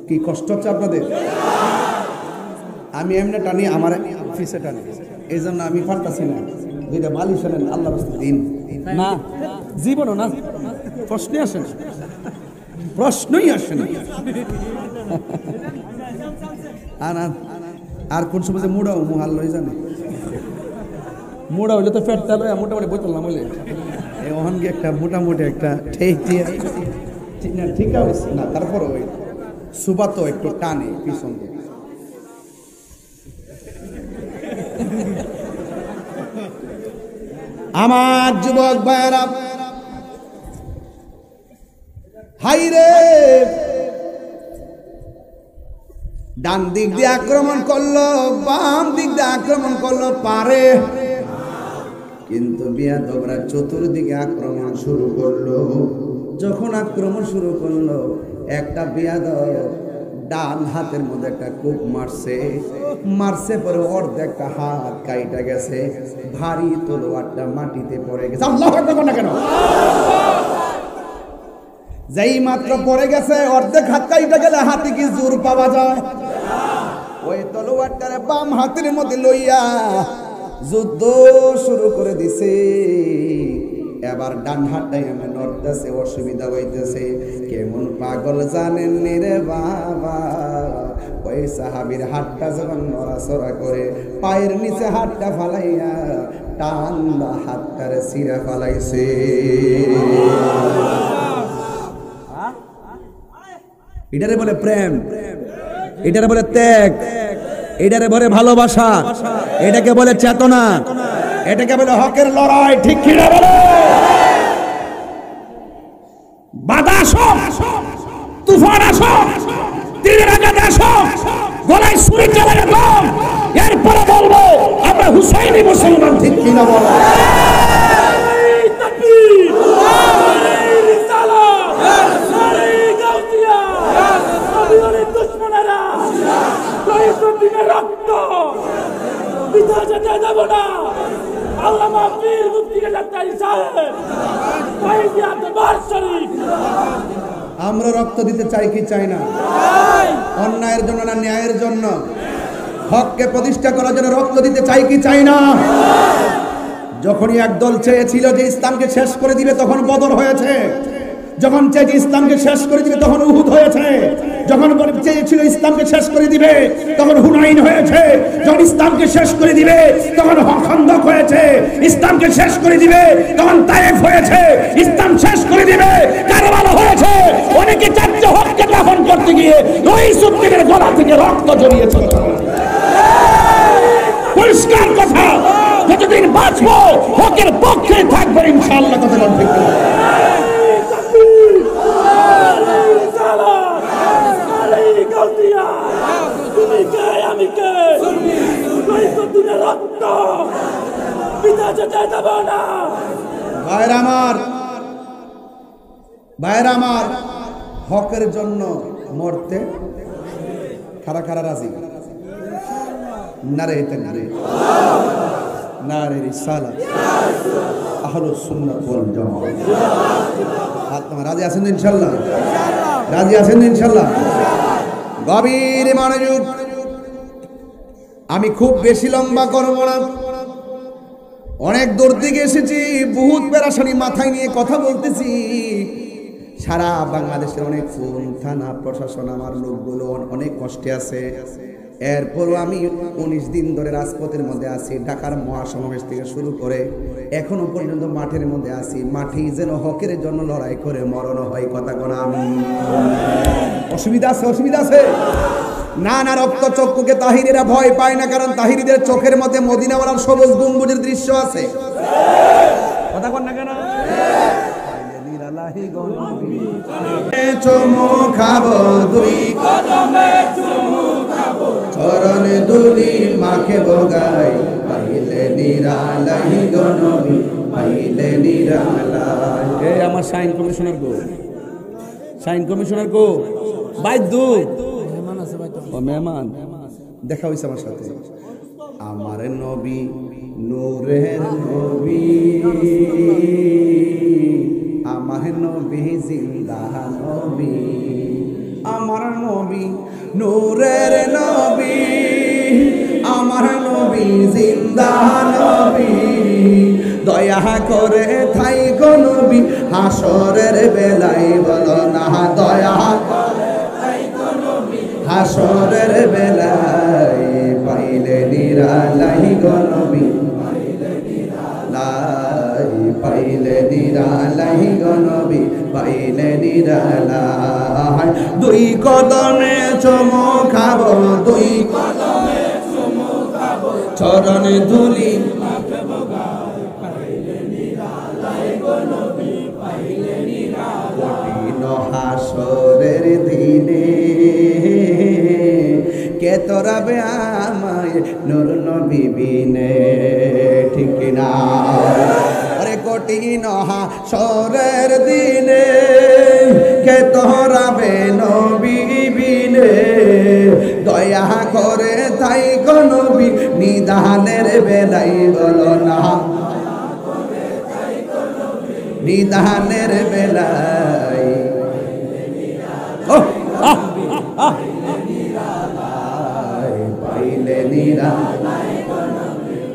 কি কষ্ট হচ্ছে আপনাদের? আমি এমনি টানি, আমার ফিসে টানি, এই জন্য আমি পারতাছি না। দুইটা বালিশ আনেন, আল্লাহ রাস্তায় দিন না, জীবনও না, প্রশ্নই আসে না, প্রশ্নই আসে না। আর কোন সময় যে মুড়াও মুহাল লই জানে, মুড়া হইলে তো ফেটতে লয়, মোটামুটি বইতাল না বলে ওখান গিয়ে একটা মোটামুটি একটা ঠেক দিয়ে ঠিক আছে না। তারপর ওই সুবা তো একটু টানে পিছন দিয়ে। আমার যুবক ভাইরা, হাই রে, ডান দিক দিয়ে আক্রমণ করলো, বাম দিক দিয়ে আক্রমণ করলো, পারে কিন্তু বিয়াদবরা চতুর্দিকে আক্রমণ শুরু করলো। যখন আক্রমণ শুরু করলো, একটা বিয়াদব ডান হাতের মধ্যে একটা কূপ মারছে পরে অর্ধেকটা হাত কাইটা গেছে, ভারী তলোয়ারটা মাটিতে পড়ে গেছে। আল্লাহু আকবার না কেন? যেই মাত্র পড়ে গেছে, অর্ধেক হাত কাইটা গেলে হাতে কি জোর পাওয়া যায়? ওই তলোয়ারটারে বাম হাতের মধ্যে লইয়া যুদ্ধ শুরু করে দিছে। এবার ডান হাতটাই আমি নড়তেছে, অসুবিধা হইতেছে। কেমন পাগল জানেন নি রে বাবা, ওই সাহাবীর হাতটা যখন নড়াচড়া করে, পায়ের নিচে হাতটা ফালাইয়া টান্দা হাতটারে ছিঁড়া ফালাইছে। এটারে বলে প্রেম, এটারে বলে ত্যাগ, এটারে বলে ভালোবাসা, এটাকে বলে চেতনা, এটাকে বলে হকের লড়াই। ঠিক কিনা বলে? বাধা আসো, তুফান আসো, তীরের আঘাত আসো, গলায় ছুরি চালানো কম, এরপরে বলবো আমরা হুসাইনি মুসলমান। ঠিক কিনা বলে? আমরা রক্ত দিতে চাই কি চাই না? অন্যায়ের জন্য না ন্যায়ের জন্য? হককে প্রতিষ্ঠা করার জন্য রক্ত দিতে চাই কি চাই না? যখনই একদল চেয়েছিল যে ইসলামকে শেষ করে দিবে, তখন বদর হয়েছে। যখন চেয়েছে ইসলামকে শেষ করে দিবে, তখন উহুদ হয়েছে। যখন চেয়েছিল ইসলামকে শেষ করে দিবে, তখন হুনাইন হয়েছে। যখন ইসলামকে শেষ করে দিবে, তখন খন্দক হয়েছে। ইসলামকে শেষ করে দিবে, তখন তায়েফ হয়েছে। ইসলাম শেষ করে দিবে, কারবালা হয়েছে। অনেকে চাচ্ছে হককে দাফন করতে গিয়ে ওই সুপ্রিমের গলা থেকে রক্ত জড়িয়েছে। পরিষ্কার কথা, যতদিন বাঁচবো হকের পক্ষে থাকবো ইনশাআল্লাহ। কথা বল ঠিক না? ভাইরা আমার, হকের জন্য মরতে খারা খারা রাজি। নারে তাকবীর, নারে রিসালাত, আহলুস সুন্নাত ওয়াল জামাত। রাজি আছেন ইনশাল্লাহ? রাজি আছেন ইনশাল্লাহ? গভীর মনোযোগ। আমি খুব বেশি লম্বা করব না, অনেক দূর থেকে এসেছি, বহুত পেরেশানি মাথায় নিয়ে কথা বলতেছি। সারা বাংলাদেশের অনেক ফোন, থানা, প্রশাসন, আমার লোকগুলো অনেক কষ্টে আছে। এরপরও আমি 19 দিন ধরে রাজপথের মধ্যে আছি। ঢাকার মহাসমাবেশ থেকে শুরু করে এখনো পর্যন্ত মাঠের মধ্যে আছি। মাঠেই যেন হকের জন্য লড়াই করে মরণ হয়। কথা কোন আমি? অসুবিধা আছে? অসুবিধা আছে না? না, রক্ত চক্ষুকে তাহিরিরা ভয় পায় না, কারণ তাহিরিদের চোখের মধ্যে মদিনাওয়ালার সবুজ গম্বুজের দৃশ্য আছে। কথা কোন না কেন? চুমু খাবো দুই কদমে, চুমু খাবো চরণে দুলি মাকে বগাই, পাইলে নিরালাই গো নবী, পাইলে নিরালাই। এই আমার সাইন কমিশনার গো, সাইন কমিশনার গো, বাইদ্য ও মেহমান দেখা হইছে আমার সাথে। আমার নবী নূরের নবী, আমার নবী জিন্দা নবী, আমার নবী নূরের নবী, আমার নবী জিন্দা নবী। দয়া করে থাই গো নবী হাসরের বেলায়, বলো না দয়া করে থাই গো নবী হাসরের বেলায়, পাইলে নিরালাই গো নবী, পাইলে নিরালাই গো নবী, পাইলে নিরালাই। দুই কদমে চুমু খাবো, দুই কদমে চুমু খাবো চরণে ধুলি মাকে বগাই, পাইলে নিরালাই গো নবী, পাইলে নিরালাই। কঠিন হাসরের দিনে কে তোরাবে আমায় নূর নবী বিনে, ঠিক না? আরে কঠিন হাসরের দিনে কে তোরাবে নবী বিনে, দয়া করে তাই গো নবী নিদানের বেলাই, বলো না নিদানের বেলাই। পাইলে নিরালাই,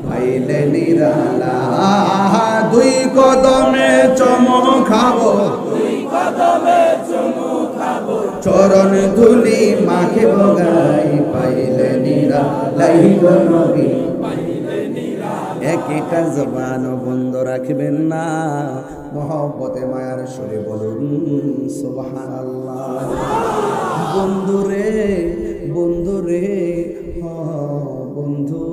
পাইলে নিরালাই। দুই কদমে চুমু খাবো, দুই কদমে চুমু খাবো চরণ ধুলি মাকে বগাই, পাইলে নিরালাই গো নবী, পাইলে নিরালাই। একটা জবান বন্ধ রাখবেন না, মহব্বতে মায়ার সুরে বলুন সুবহানাল্লাহ। বন্ধুরে বন্ধুরে বন্ধু,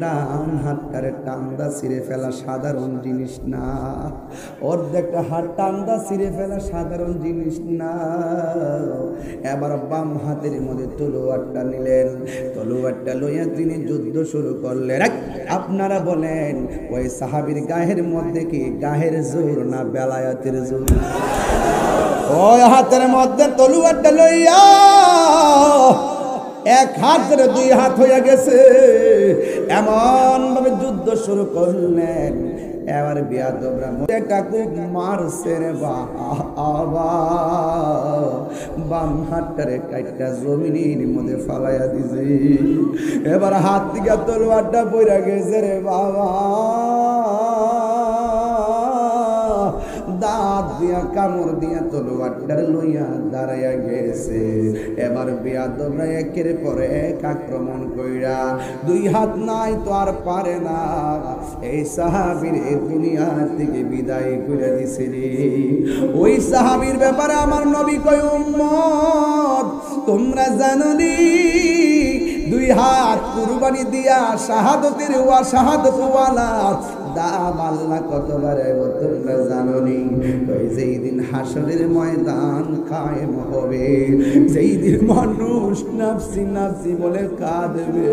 ডান হাতটারে টান্দা ছিঁড়ে ফেলা সাধারণ জিনিস না, অর্ধেকটা হাত টান্দা ছিঁড়ে ফেলা সাধারণ জিনিস না। এবার বাম হাতের মধ্যে তলোয়ারটা নিলেন, তলোয়ারটা লইয়া তিনি যুদ্ধ শুরু করলেন। আপনারা বলেন ওই সাহাবীর গায়ের মধ্যে কি গায়ের জোর না বেলায়েতের জোর? ওই হাতের মধ্যে তলোয়ারটা লইয়া এক হাত ধরে দুই হাত হয়ে গেছে, এমন ভাবে যুদ্ধ শুরু করলেন। এবার বিয়াদবরা একটা খুব মারছে রে বাবা, বাম হাতটারে কাইটা জমিনের মধ্যে ফালাইয়া দিছে। এবার হাত থেকে তলোয়ারটা পইরা গেছে রে বাবা, দাঁত দিয়া কামড় দিয়া তলোয়ারটার লইয়া দাঁড়াইয়া গেছে। এবার বিয়াদবরা একের পর এক আক্রমণ কইরা, দুই হাত নাই তো আর পারে না, এই সাহাবীর এই দুনিয়া থেকে বিদায় করে দিছে রে। ওই সাহাবীর ব্যাপারে আমার নবী কয়, উম্মত তোমরা জানোনি দুই হাত কুরবানি দিয়া শাহাদতের ওয়া শাহাদত ওয়ালা দাম আল্লাহ কতবার তোমরা জানোনি? ওই যেই দিন হাসরের ময়দান কায়েম হবে, যেই দিন মানুষ নাফসি নাফসি বলে কাঁদবে,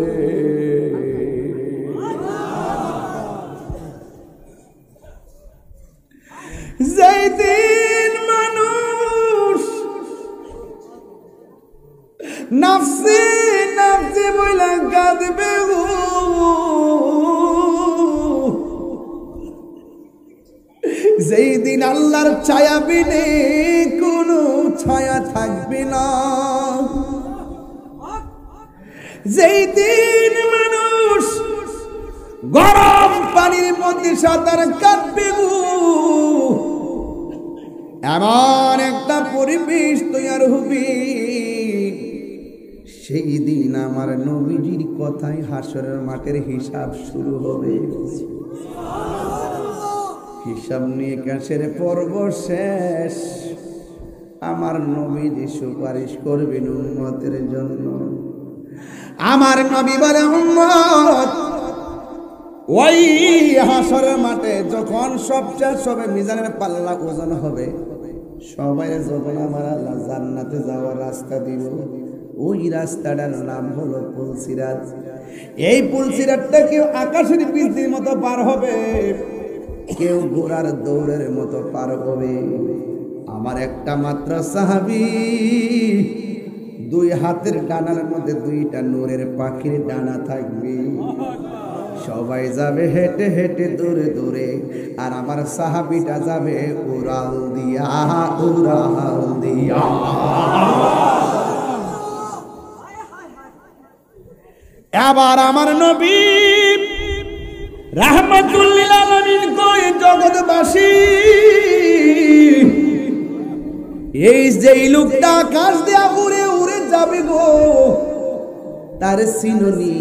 যেই দিন মানুষ নাফসি নাফসি বলে কাঁদবে, যেই দিন আল্লাহর ছায়া বিনে কোনো ছায়া থাকবে না, যেই দিন মানুষ গরম পানির মধ্যে সাঁতার কাটবে গো, এমন একটা পরিবেশ তৈরি হবে, সেই দিন আমার নবীজির কথায় হাসরের মাঠের হিসাব শুরু হবে। হিসাব নিয়ে কাছের পর্ব শেষ, আমার নবীজি সুপারিশ করবেন উম্মতের জন্য। আমার নবী বলে, উম্মত ওই হাসরের মাঠে যখন সব শেষ হবে, মিজানের পাল্লা ওজন হবে, সবাই যখন আমার আল্লাহ জান্নাতে যাওয়ার রাস্তা দিব, ওই রাস্তাটার নাম হলো পুলসিরাত। এই পুলসিরাতটা কেউ আকাশের বিজলির মতো পার হবে, কেউ ঘোড়ার দৌড়ের মতো পার হবে। আমার একটা মাত্র সাহাবী, দুই হাতের ডানার মধ্যে দুইটা নূরের পাখির ডানা থাকবে, সবাই যাবে হেঁটে হেঁটে দূরে দূরে, আর আমার সাহাবীটা যাবে উড়াল দিয়া, উড়াল দিয়া। এবার আমার নবী রাহমাতুল লিল আলামিন কয়, জগৎবাসী এই যে লোকটা আকাশ দিয়া উড়ে উড়ে যাবে গো, তার চিননি?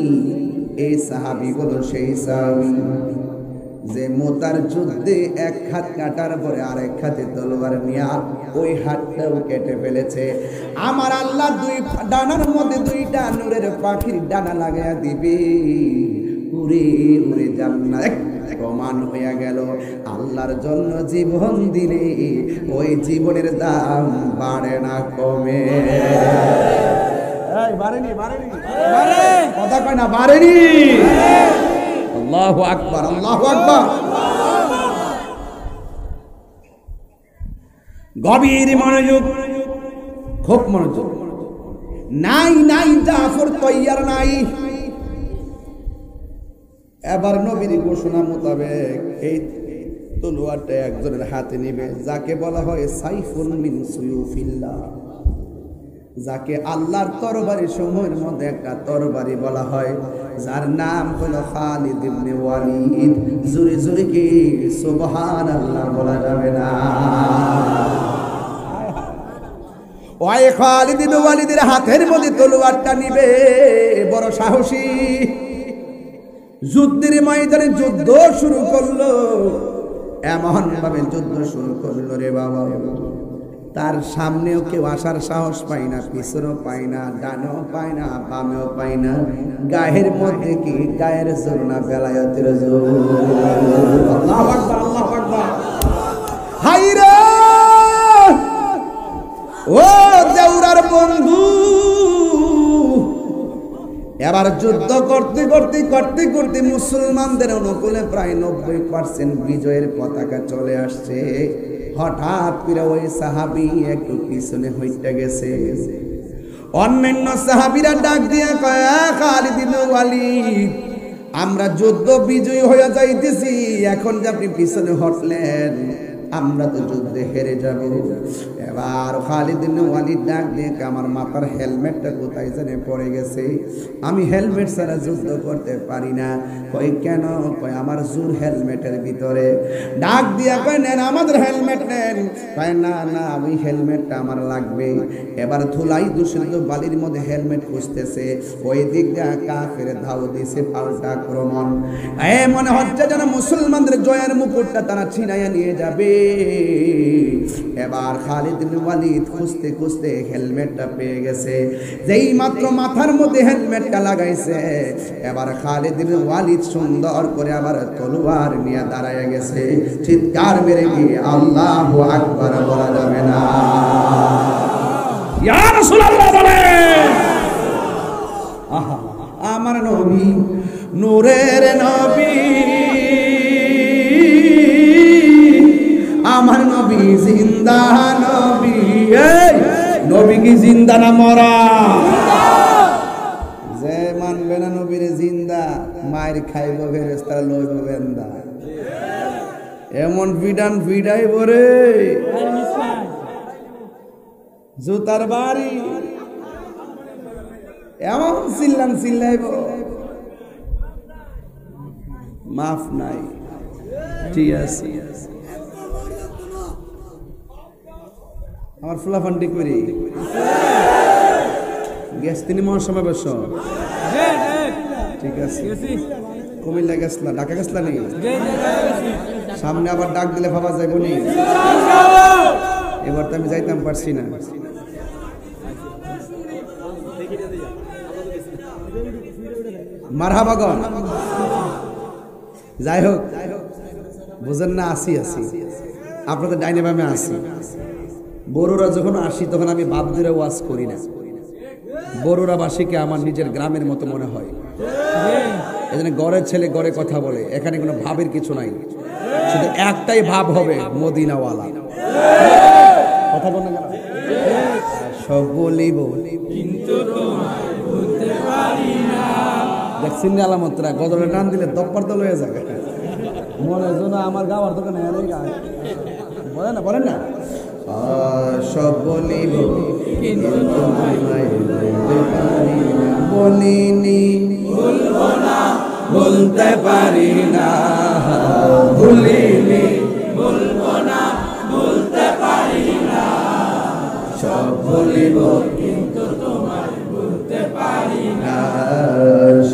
এই সাহাবী হলো সেই সাহাবী যে মোতার যুদ্ধে এক হাত কাটার পরে আরেক হাতে তলোয়ার নিয়ে ওই হাতটাও কেটে ফেলেছে। আমার আল্লাহ দুই ডানার মধ্যে দুইটা নূরের পাখির ডানা লাগাইয়া দিবে, উড়ে উড়ে জান্নাত প্রমাণ হইয়া গেল। আল্লাহর জন্য জীবন দিলে ওই জীবনের দাম বাড়ে না কমে। বাড়েনি, বাড়েনি, কথা কয় না, বাড়েনি। আল্লাহু আকবার, আল্লাহু আকবার। গভীর মনোযোগ, খুব মনোযোগ। নাই নাই জাফর তৈয়ার নাই। এবার নবীর ঘোষণা মোতাবেক এই তলোয়ারটা একজনের হাতে নিবে, যাকে বলা হয় সাইফুন মিন সুয়ুফিল্লাহ, যাকে আল্লাহর তরবারি সমূহের মধ্যে একটা তরবারি বলা হয়, যার নাম হলো খালিদ ইবনে ওয়ালিদ। জোরে জোরে কি সুবহানাল্লাহ বলা যাবে না? ওই খালিদ ইবনে ওয়ালিদের হাতের মধ্যে তলোয়ারটা নিবে, বড় সাহসী। যুদ্ধের ময়দানে যুদ্ধ শুরু করলো, এমন ভাবে যুদ্ধ শুরু করলো রে বাবা, তার সামনেও কেউ আসার সাহস পায় না, পিছনেও পায় না, ডানেও পায় না, বামেও পায় না। গায়ের মধ্যে কি গায়ের জোর না বেলায়েতের জোর? আল্লাহু আকবার, আল্লাহু আকবার। হায়রে ও দেউরার বন্ধু, এবার যুদ্ধ করতে করতে করতে করতে মুসলমানদের অনুকূলে প্রায় 90% বিজয়ের পতাকা চলে আসছে। হঠাৎ করে ওই সাহাবী একটু পিছনে হইতে গেছে। অন্যান্য সাহাবীরা ডাক দিয়ে কয়, খালিদ ইবনে ওয়ালিদ, আমরা যুদ্ধ বিজয়ী হয়ে যাইতেছি, এখন যে আপনি পিছনে হটলেন, আমরা তো যুদ্ধে হেরে যাব। এবার খালিদ ইবনে ওয়ালিদ ডাক দিয়ে, আমার মাথার হেলমেটটা কোথায় জানে পড়ে গেছে, আমি হেলমেট ছাড়া যুদ্ধ করতে পারি না। কই কেন? কয় আমার জোর হেলমেটের ভিতরে। ডাক দিয়া কয়, নেন আমাদের হেলমেট নেন। কয় না না, আমি হেলমেটটা আমার লাগবে। এবার ধুলাই দূষিত বালির মধ্যে হেলমেট খুঁজতেছে, ওই দিক দিয়ে কাফের ধাও দিছে, পাল্টা আক্রমণ। মনে হচ্ছে যেন মুসলমানদের জয়ের মুকুটটা তারা ছিনাইয়া নিয়ে যাবে। এবার খালিদ ইবনে ওয়ালিদ খুঁজতে খুঁজতে হেলমেটটা পেয়ে গেছে। যেই মাত্র মাথার মধ্যে হেলমেটটা লাগাইছে, এবার খালিদ ইবনে ওয়ালিদ সুন্দর করে আবার তলোয়ার নিয়ে দাঁড়ায় গেছে। চিৎকার মেরে গিয়ে আল্লাহু আকবার বলা যাবে না? ইয়া রাসূলুল্লাহ বলেন, আহা আমার নবী, নূরের নবী, আমার নবী জিন্দা নবী। এই নবী কি জিন্দা না মরা? যে মানবে না নবীর জিন্দা, মায়ের খাইব ফেরেশতা লইব বেন্দা। এমন ভিডান ভিডাই বরে জুতার বাড়ি এমন চিল্লান চিল্লাইব মাফ নাই। ঠিক আছে আমার ফুলাফান্ডি করি গ্যাস তিনি মহাসমাবেশ ঠিক আছে কুমিল্লা গেছলা ঢাকা গেছলা নি সামনে আবার ডাক দিলে ভাবা যায় বনি এবার তো আমি যাইতাম পারছি না। মারহাবাগন যাই হোক বুঝেন না আসি আসি আপনাদের ডাইনে বামে আসি। বড়রা যখন আসি তখন আমি বাপ ধরে ওয়াজ করি না। বড়রা বাসীকে আমার নিজের গ্রামের মতো মনে হয়। এজন্য গড়ের ছেলে গড়ে কথা বলে, এখানে কোনো ভাবের কিছু নাই, শুধু একটাই ভাব হবে মদিনাওয়ালা। কথা বল না সব বলিব কিন্তু দেখছেন আলামতরা গদরের নাম দিলে দপ্পার দল হয়ে যাবে মনে জন্য আমার গাওয়ার দোকানে বলেন না বলেন না সব বলিব কিন্তু বলিনি বলবো না বলতে পারি না ভুলিনি বলবো না বলতে পারি না সব বলিব কিন্তু তোমায় বলতে পারি না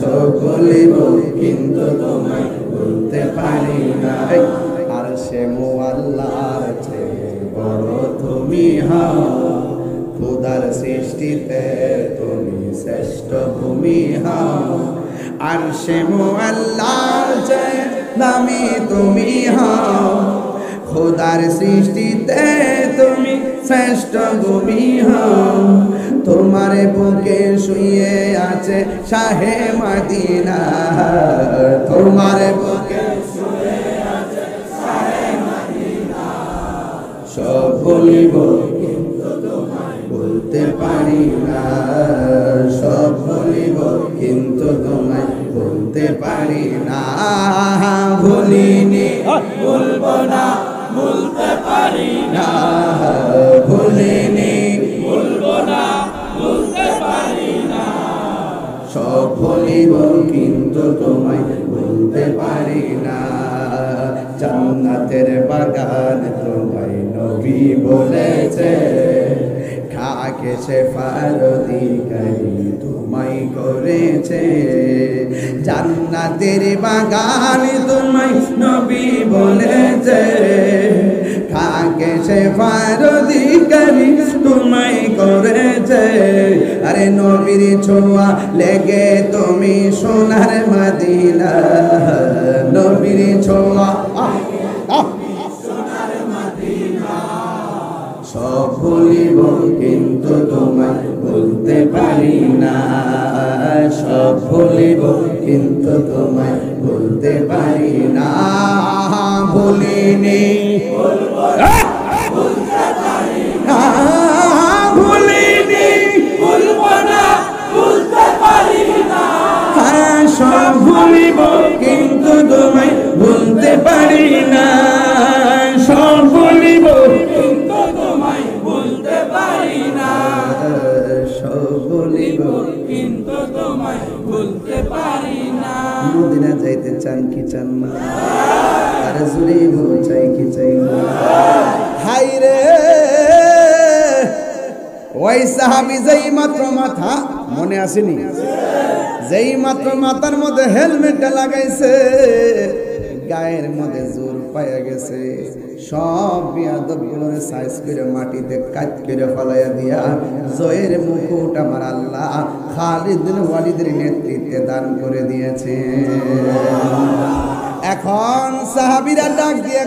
সব বলিব কিন্তু তোমায় বলতে পারি না। আর সে মোয়াল্লার চেয়ে বড় তুমি হও খোদার সৃষ্টিতে তুমি শ্রেষ্ঠ ভূমি হও। আর সে মোয়াল্লার চেয়ে দামি তুমি হও খোদার সৃষ্টিতে তুমি শ্রেষ্ঠ ভূমি হও। তোমার বুকে শুয়ে আছে শাহে মদিনা তোমার বুকে শুয়ে আছে শাহে মদিনা সব বলিব কিন্তু তোমায় বলতে পারি না সব বলিব কিন্তু তোমায় বলতে পারি না ভুলিনি বলবো না বলতে পারি না ভুলিনি বলবো না বলতে পারি না সব বলিব কিন্তু তোমায় বলতে পারি না। জান্নাতের বাগান তোমায় নবী বলেছে খাকে সে ফারদিকারি তোমায় করেছে। জান্নাতের বাগান তোমায় নবী বলেছে খাকে সে ফারদিকারি তোমায় করেছে। আরে নবীর ছোঁয়া লেগে তুমি সোনার মদিনা নবীর ছোঁয়া সোনার মদিনা সব বলিব কিন্তু তোমায় বলতে পারি না সব বলিব কিন্তু তোমায় বলতে পারি না ভুলিনি বলবো না বলতে পারি না ভুলিনি বলবো না বলতে পারি না সব ভুলিব কিন্তু তোমায় বলতে পারি না সব ভুলিব কিন্তু তোমায় বলতে পারি না সব ভুলিব কিন্তু তোমায় বলতে পারি না। মদিনা যাইতে চান কি চান না আরে জুড়ে বল চাই কি চাই না হাই রে ওই সাহাবী যেই মাত্র মাথা মনে আসেনি যেই মাত্র মাথার মধ্যে হেলমেটটা লাগাইছে গায়ের মধ্যে জোর পাইয়া গেছে সব বিয়াদবগুলোর সাইজ করে মাটিতে কাট করে ফলাইয়া দিয়া জয়ের মুকুট আমার আল্লাহ খালিদ বিন ওয়ালিদের নেতৃত্বে দান করে দিয়েছে। এখন সাহাবীরা ডাক দিয়ে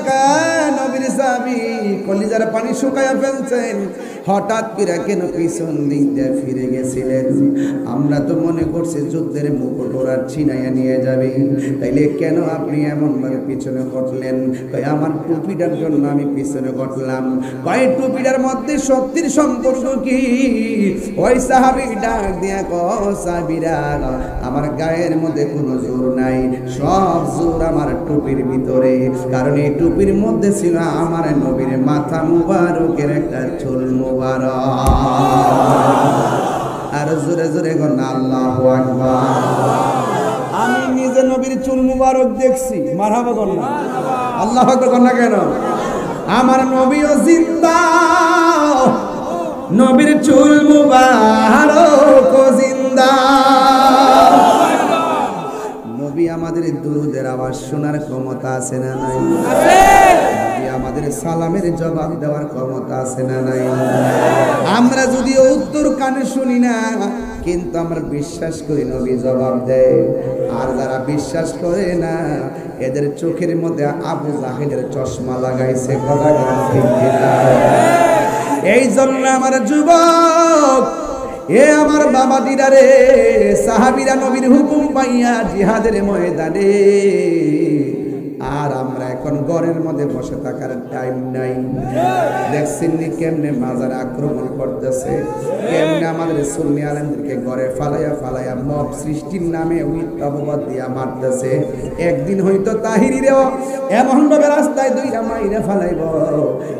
নবীর সাহাবী কলিজার পানি শুকায়া ফেলছেন হঠাৎ করে কেন পিছন দিক দিয়ে ফিরে গেছিলেন? আমরা তো মনে করছি যুদ্ধের মুকুট ওরা ছিনাইয়া নিয়ে যাবে, তাইলে কেন আপনি এমন ভাবে পিছনে ঘটলেন? আমার টুপিটার জন্য আমি পিছনে ঘটলাম। কয় টুপিটার মধ্যে শক্তির সম্পর্ক কি? ওই সাহাবী ডাক দিয়া সাহাবীরা আমার গায়ের মধ্যে কোনো জোর নাই, সব জোর আমার টুপির ভিতরে, কারণ এই টুপির মধ্যে ছিল আমার নবীর মাথা মুবারকের একটা চুল মুবারক। আর জোরে জোরে গণ আল্লাহু আকবার। আমি নিজে নবীর চুল মুবারক দেখছি, মারহাবা গণ না, আল্লাহু আকবার গণ না কেন? আমার নবীও জিন্দা, নবীর চুল মুবারক জিন্দা। নবী আমাদের দুরুদের আওয়াজ শোনার ক্ষমতা আছে না নাই? নবী আমাদের সালামের জবাব দেওয়ার ক্ষমতা আছে না নাই? আমরা যদিও উত্তর কানে শুনি না, কিন্তু আমরা বিশ্বাস করি নবী জবাব দেয়। আর যারা বিশ্বাস করে না, এদের চোখের মধ্যে আবু জাহেলের চশমা লাগাইছে, কথা ঠিক কিনা? এই জন্য আমার যুবক, এ আমার বাবা দিদারে, সাহাবীরা নবীর হুকুম পাইয়া জিহাদের ময়দানে, আর আমরা এখন ঘরের মধ্যে বসে থাকার টাইম নাই। দেখছেন নি কেমনে মাজারে আক্রমণ করতেছে, কেমনে আমাদের সুন্নি আলেমদেরকে ঘরে ফালাইয়া ফালাইয়া মব সৃষ্টির নামে মিথ্যাবাদ দিয়া মারতেছে। একদিন হয়তো তাহিরিরেও এমন ভাবে রাস্তায় দুইটা মাইরা ফালাইব,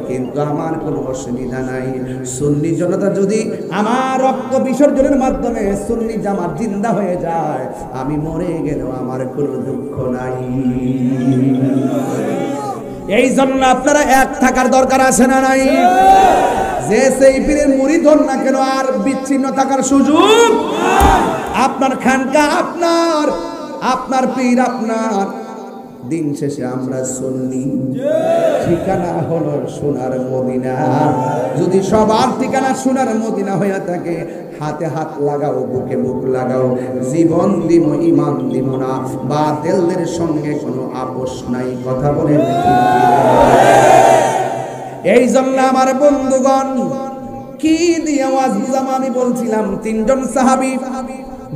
কিন্তু আমার কোনো অসুবিধা নাই। সুন্নি জনতা যদি আমার রক্ত বিসর্জনের মাধ্যমে সুন্নি জামাত জিন্দা হয়ে যায়, আমি মরে গেলেও আমার কোনো দুঃখ নাই। এই জন্য আপনারা এক থাকার দরকার আছে না নাই? যে সেই পীরের মুরিদ হন না কেন, আর বিচ্ছিন্ন থাকার সুযোগ আপনার খানকা আপনার, আপনার পীর আপনার। দিন শেষে আমরা সুন্নি, ঠিকানা হলো সোনার মদিনা। যদি সবার ঠিকানা সোনার মদিনা হয়ে থাকে, হাতে হাত লাগাও, বুকে বুক লাগাও, জীবন দিব ইমান দিব না, বাতিলদের সঙ্গে কোনো আপোষ নাই, কথা বলেন ঠিক কিনা? এই জন্য আমার বন্ধুগণ, কি দিয়ে আওয়াজ বুঝাম? আমি বলছিলাম তিনজন সাহাবী,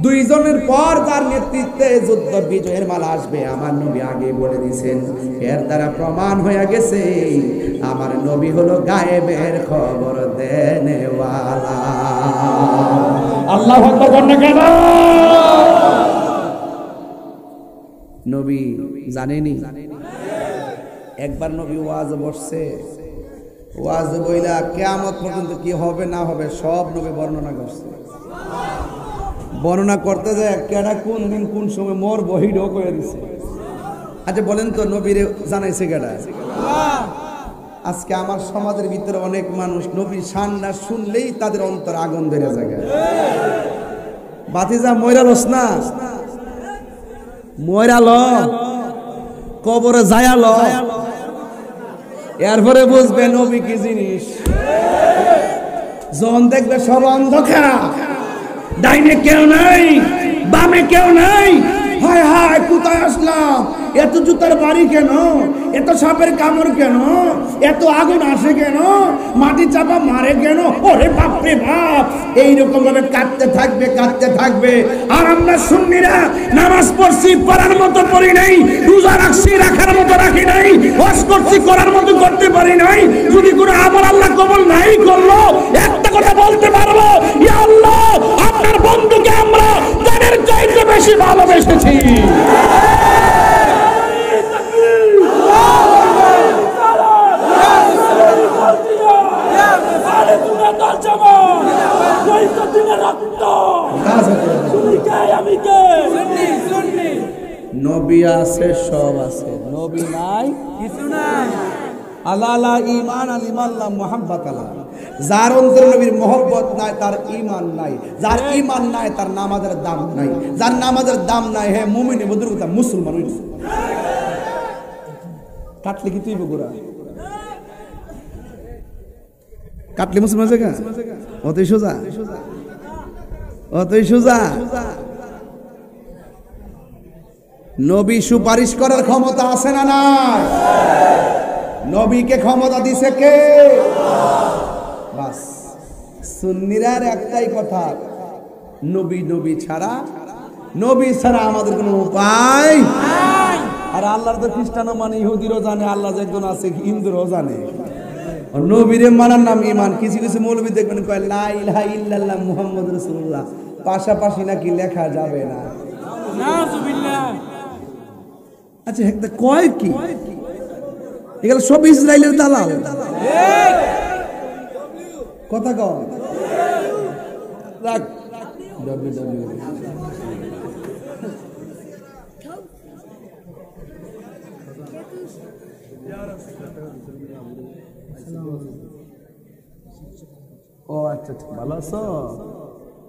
দুইজনের পর তার নেতৃত্বে যুদ্ধ বিজয়ের মালা আসবে, আমার নবী আগে বলে দিয়েছেন। এর দ্বারা প্রমাণ হয়ে গেছে আমার নবী হলো গায়েবের খবর দেনেওয়ালা। আল্লাহু আকবার বলেন না কেন? নবী জানেনি? একবার নবী ওয়াজ বসছে, ওয়াজ বইলা কিয়ামত পর্যন্ত কি হবে না হবে সব নবী বর্ণনা করছে। বর্ণনা করতে যায় কেডা কোন দিন কোন সময় মোর বহি ঢোক হয়ে দিছে। আচ্ছা বলেন তো, নবীরে জানাইছে কেডা? আজকে আমার সমাজের ভিতরে অনেক মানুষ নবীর শানটা শুনলেই তাদের অন্তর আগুন বেড়ে যায়। বাতিজা ময়রালস না, ময়রাল কবরে যায়াল, এরপরে বুঝবে নবী কি জিনিস। যখন দেখবে সব অন্ধকার, ডাইনে কেউ নাই, বামে কেউ নাই, হায় হায় কোথায় আসলাম, এত জুতার বাড়ি কেন, এত সাপের কামড় কেন, এত আগুন আসে কেন, মাটি চাপা মারে কেন, ওরে বাপরে বাপ, এইরকম ভাবে কাঁদতে থাকবে কাঁদতে থাকবে। আর আমরা সুন্নিরা নামাজ পড়ছি, পড়ার মতো পড়ি নাই, রোজা রাখছি, রাখার মতো রাখি নাই, হজ করছি, করার মতো করতে পারি নাই। যদি কোনো আমল আল্লাহ কবুল নাই করলো, একটা কথা বলতে পারবো, ইয়া আল্লাহ আপনার বন্ধুকে আমরা জানের চাইতে বেশি ভালোবেসেছি। নবী আছে, সব আছে, নবী নাই কিছু নাই। আল্লাহ আল্লাহ ঈমান আল ইমাল্লাহ মুহাব্বত আল্লাহ। যার অন্তরে নবীর মহব্বত নাই তার ঈমান নাই, যার ঈমান নাই তার নামাজের দাম নাই, যার নামাজের দাম নাই হে মুমিন বদরুতা মুসলমান হইছে। কাটলে কি তুই বগুড়া কাটলে মুসলমান জায়গা অতই সোজা, অতই সোজা। নবী সুপারিশ করার ক্ষমতা আছে না নাই? নবীকে ক্ষমতা দিছে কে? বাস সুন্নিরার একটাই কথা, নবী নবী ছাড়া, নবী ছাড়া আমাদের কোনো উপায় নাই। আর আল্লাহর তো খ্রিস্টানও মানে, ইহুদিরও জানে আল্লাহ যে একজন আছে, হিন্দুরও জানে। নবীরে মানার নাম ঈমান। কিছু কিছু মৌলবী দেখবেন কয় লা ইলাহা ইল্লাল্লাহ মুহাম্মাদুর রাসূলুল্লাহ, পাশাপাশি নাকি লেখা যাবে না। নাউযুবিল্লাহ। আচ্ছা একটা কয় কি এগুলো সব ইসরায়েলের দালাল কথা কও রাখ ও আচ্ছা ভালো আছো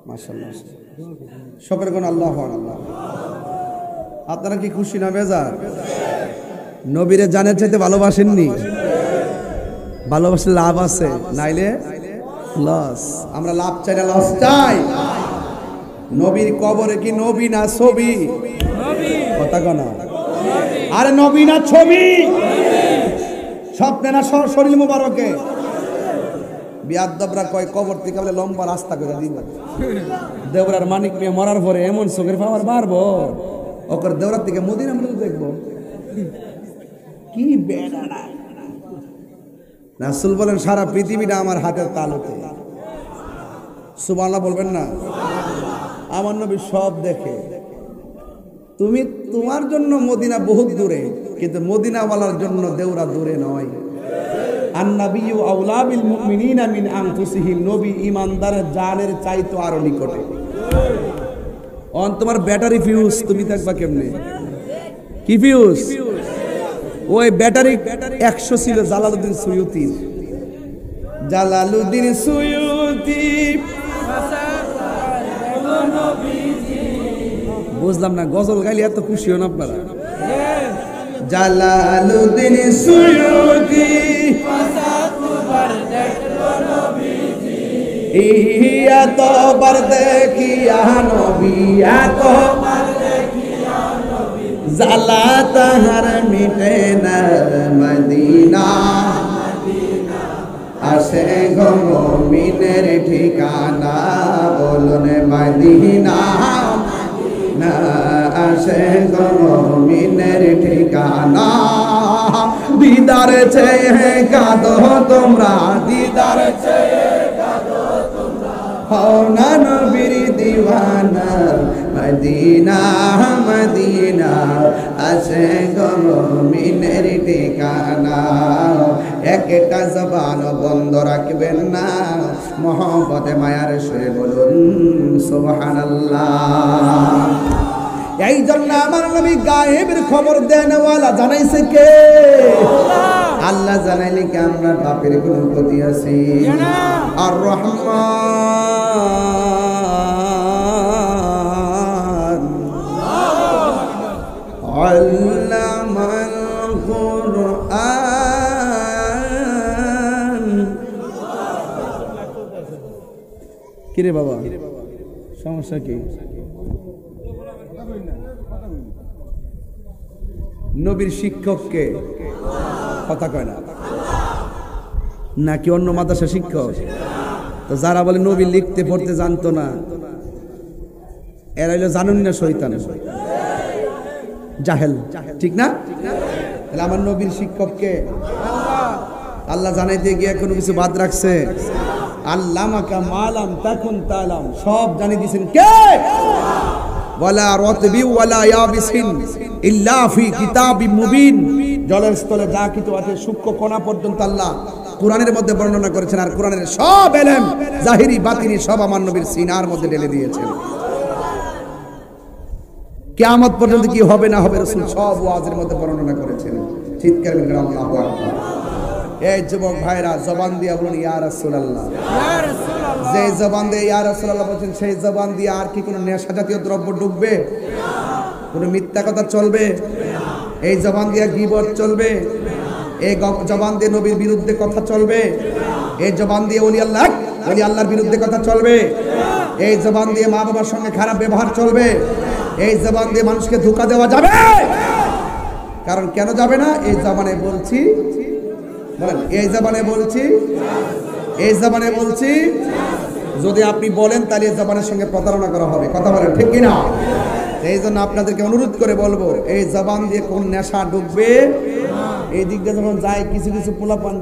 মাশাআল্লাহ শুকর করুন আল্লাহ আল্লাহ আপনারা কি খুশি না বেজার নবীরে জানের চাইতে ভালোবাসেননি ভালোবাসলে লাভ আছে নাইলে লস আমরা লাভ চাই না লস চাই নবীর কবরে কি নবী না ছবি নবী কথা কনা আরে নবী না ছবি স্বপ্নে না শরীর মুবারকে বিয়াদবরা কয় কবর থেকে বলে লম্বা রাস্তা করে দিন দেবরার মানিক মেয়ে মরার পরে এমন চোখের পাওয়ার মারবো ওকর দেবরার থেকে মদিনা আমরা দেখবো কি বেড়া রাসূল বলেন সারা পৃথিবীটা আমার হাতের তালুতে সুবহানাল্লাহ বলবেন না আমার নবী সব দেখে তুমি তোমার জন্য মদিনা বহুত দূরে কিন্তু মদিনাওয়ালার জন্য দেওরা দূরে নয় আন-নাবিয়্যু আওলা বিল মুমিনিনা মিন আনফুসিহিম নবী ঈমানদারের জানের চাইতো আরো নিকটে অন তোমার ব্যাটারি ফিউজ তুমি থাকবা কেমনে কি ফিউজ ওই ব্যাটারি 100 ছিল জালালউদ্দিন সুয়ুতির জালালউদ্দিন সুয়ুতি বুঝলাম না গজল গাইলে এত খুশি হন আপনারা জালালউদ্দিন সুয়ুতি ইয়া তো বার দেখিয়া নবী এত জালা তাহার মিটে না মদিনা আসে গো মুমিনের ঠিকানা বলুন মদিনা না আসে গো মুমিনের ঠিকানা দিদার চেয়ে কাঁদো তোমরা দিদার চেয়ে কাঁদো তোমরা হও না নবীর দিওয়ানা মদিনা মদিনা আসে গো মুমিনের ঠিকানা একটা জবান বন্ধ রাখবেন না মহব্বতে মায়ার সুরে বলুন সুবহানাল্লাহ এই জন্য আমার নবী গায়েবের খবর দেনওয়ালা জানাইছে কে আল্লাহ জানাইলে কি আমরা বাপের কোনো ক্ষতি আছে আর রহমান আল্লামাল কুরআন কিরে বাবা সমস্যা কি নবীর শিক্ষককে কথা কয় না নাকি অন্য মাদ্রাসা শিক্ষক তো যারা বলে নবী লিখতে পড়তে জানতো না এরা হইলো জানুন না শয়তান জাহেল ঠিক না তাহলে আমার নবীর শিক্ষককে আল্লাহ জানাইতে গিয়ে কোনো কিছু বাদ রাখছে আল্লামাকা মালাম তাকুন তালাম সব জানিয়ে দিয়েছেন কে ওয়ালা রাতবি ওয়ালা ইয়াবিসিন ইল্লা ফি কিতাবিম মুবিন জলের স্থলে যা কিছু আছে সূক্ষ্ম কণা পর্যন্ত আল্লাহ কোরআনের মধ্যে বর্ণনা করেছেন আর কোরআনের সব ইলম জাহিরি বাতিনি সব আমার নবীর সিনার মধ্যে ঢেলে দিয়েছেন কিয়ামত পর্যন্ত কি হবে না হবে রাসূল সব ওয়াজের মধ্যে বর্ণনা করেছেন চিৎকার করে আল্লাহু আকবার এই যুবক ভাইরা জবান দিয়া বলুন ইয়া রাসূলুল্লাহ ইয়া রাসূলুল্লাহ যে জবান দিয়ে ইয়া রাসূলুল্লাহ বলেন সেই জবান দিয়ে আর কি কোনো নেশা জাতীয় দ্রব্য ঢুকবে না কোনো মিথ্যা কথা চলবে না এই জবান দিয়ে গীবত চলবে না এই জবান দিয়ে নবীর বিরুদ্ধে কথা চলবে না এই জবান দিয়ে ওলি আল্লাহর বিরুদ্ধে কথা চলবে না এই জবান দিয়ে মা বাবার সঙ্গে খারাপ ব্যবহার চলবে না এই জবান দিয়ে মানুষকে ধোঁকা দেওয়া যাবে কারণ কেন যাবে না এই জবানে বলছি বলেন এই জবানে বলছি যদি আপনি বলেন তাহলে এই জবানের সঙ্গে প্রতারণা করা হবে কথা বলেন ঠিক কিনা এই জন্য আপনাদেরকে অনুরোধ করে বলবো এই জবান দিয়ে কোন নেশা ঢুকবে এই দিকটা যখন যায় কিছু কিছু পোলাপান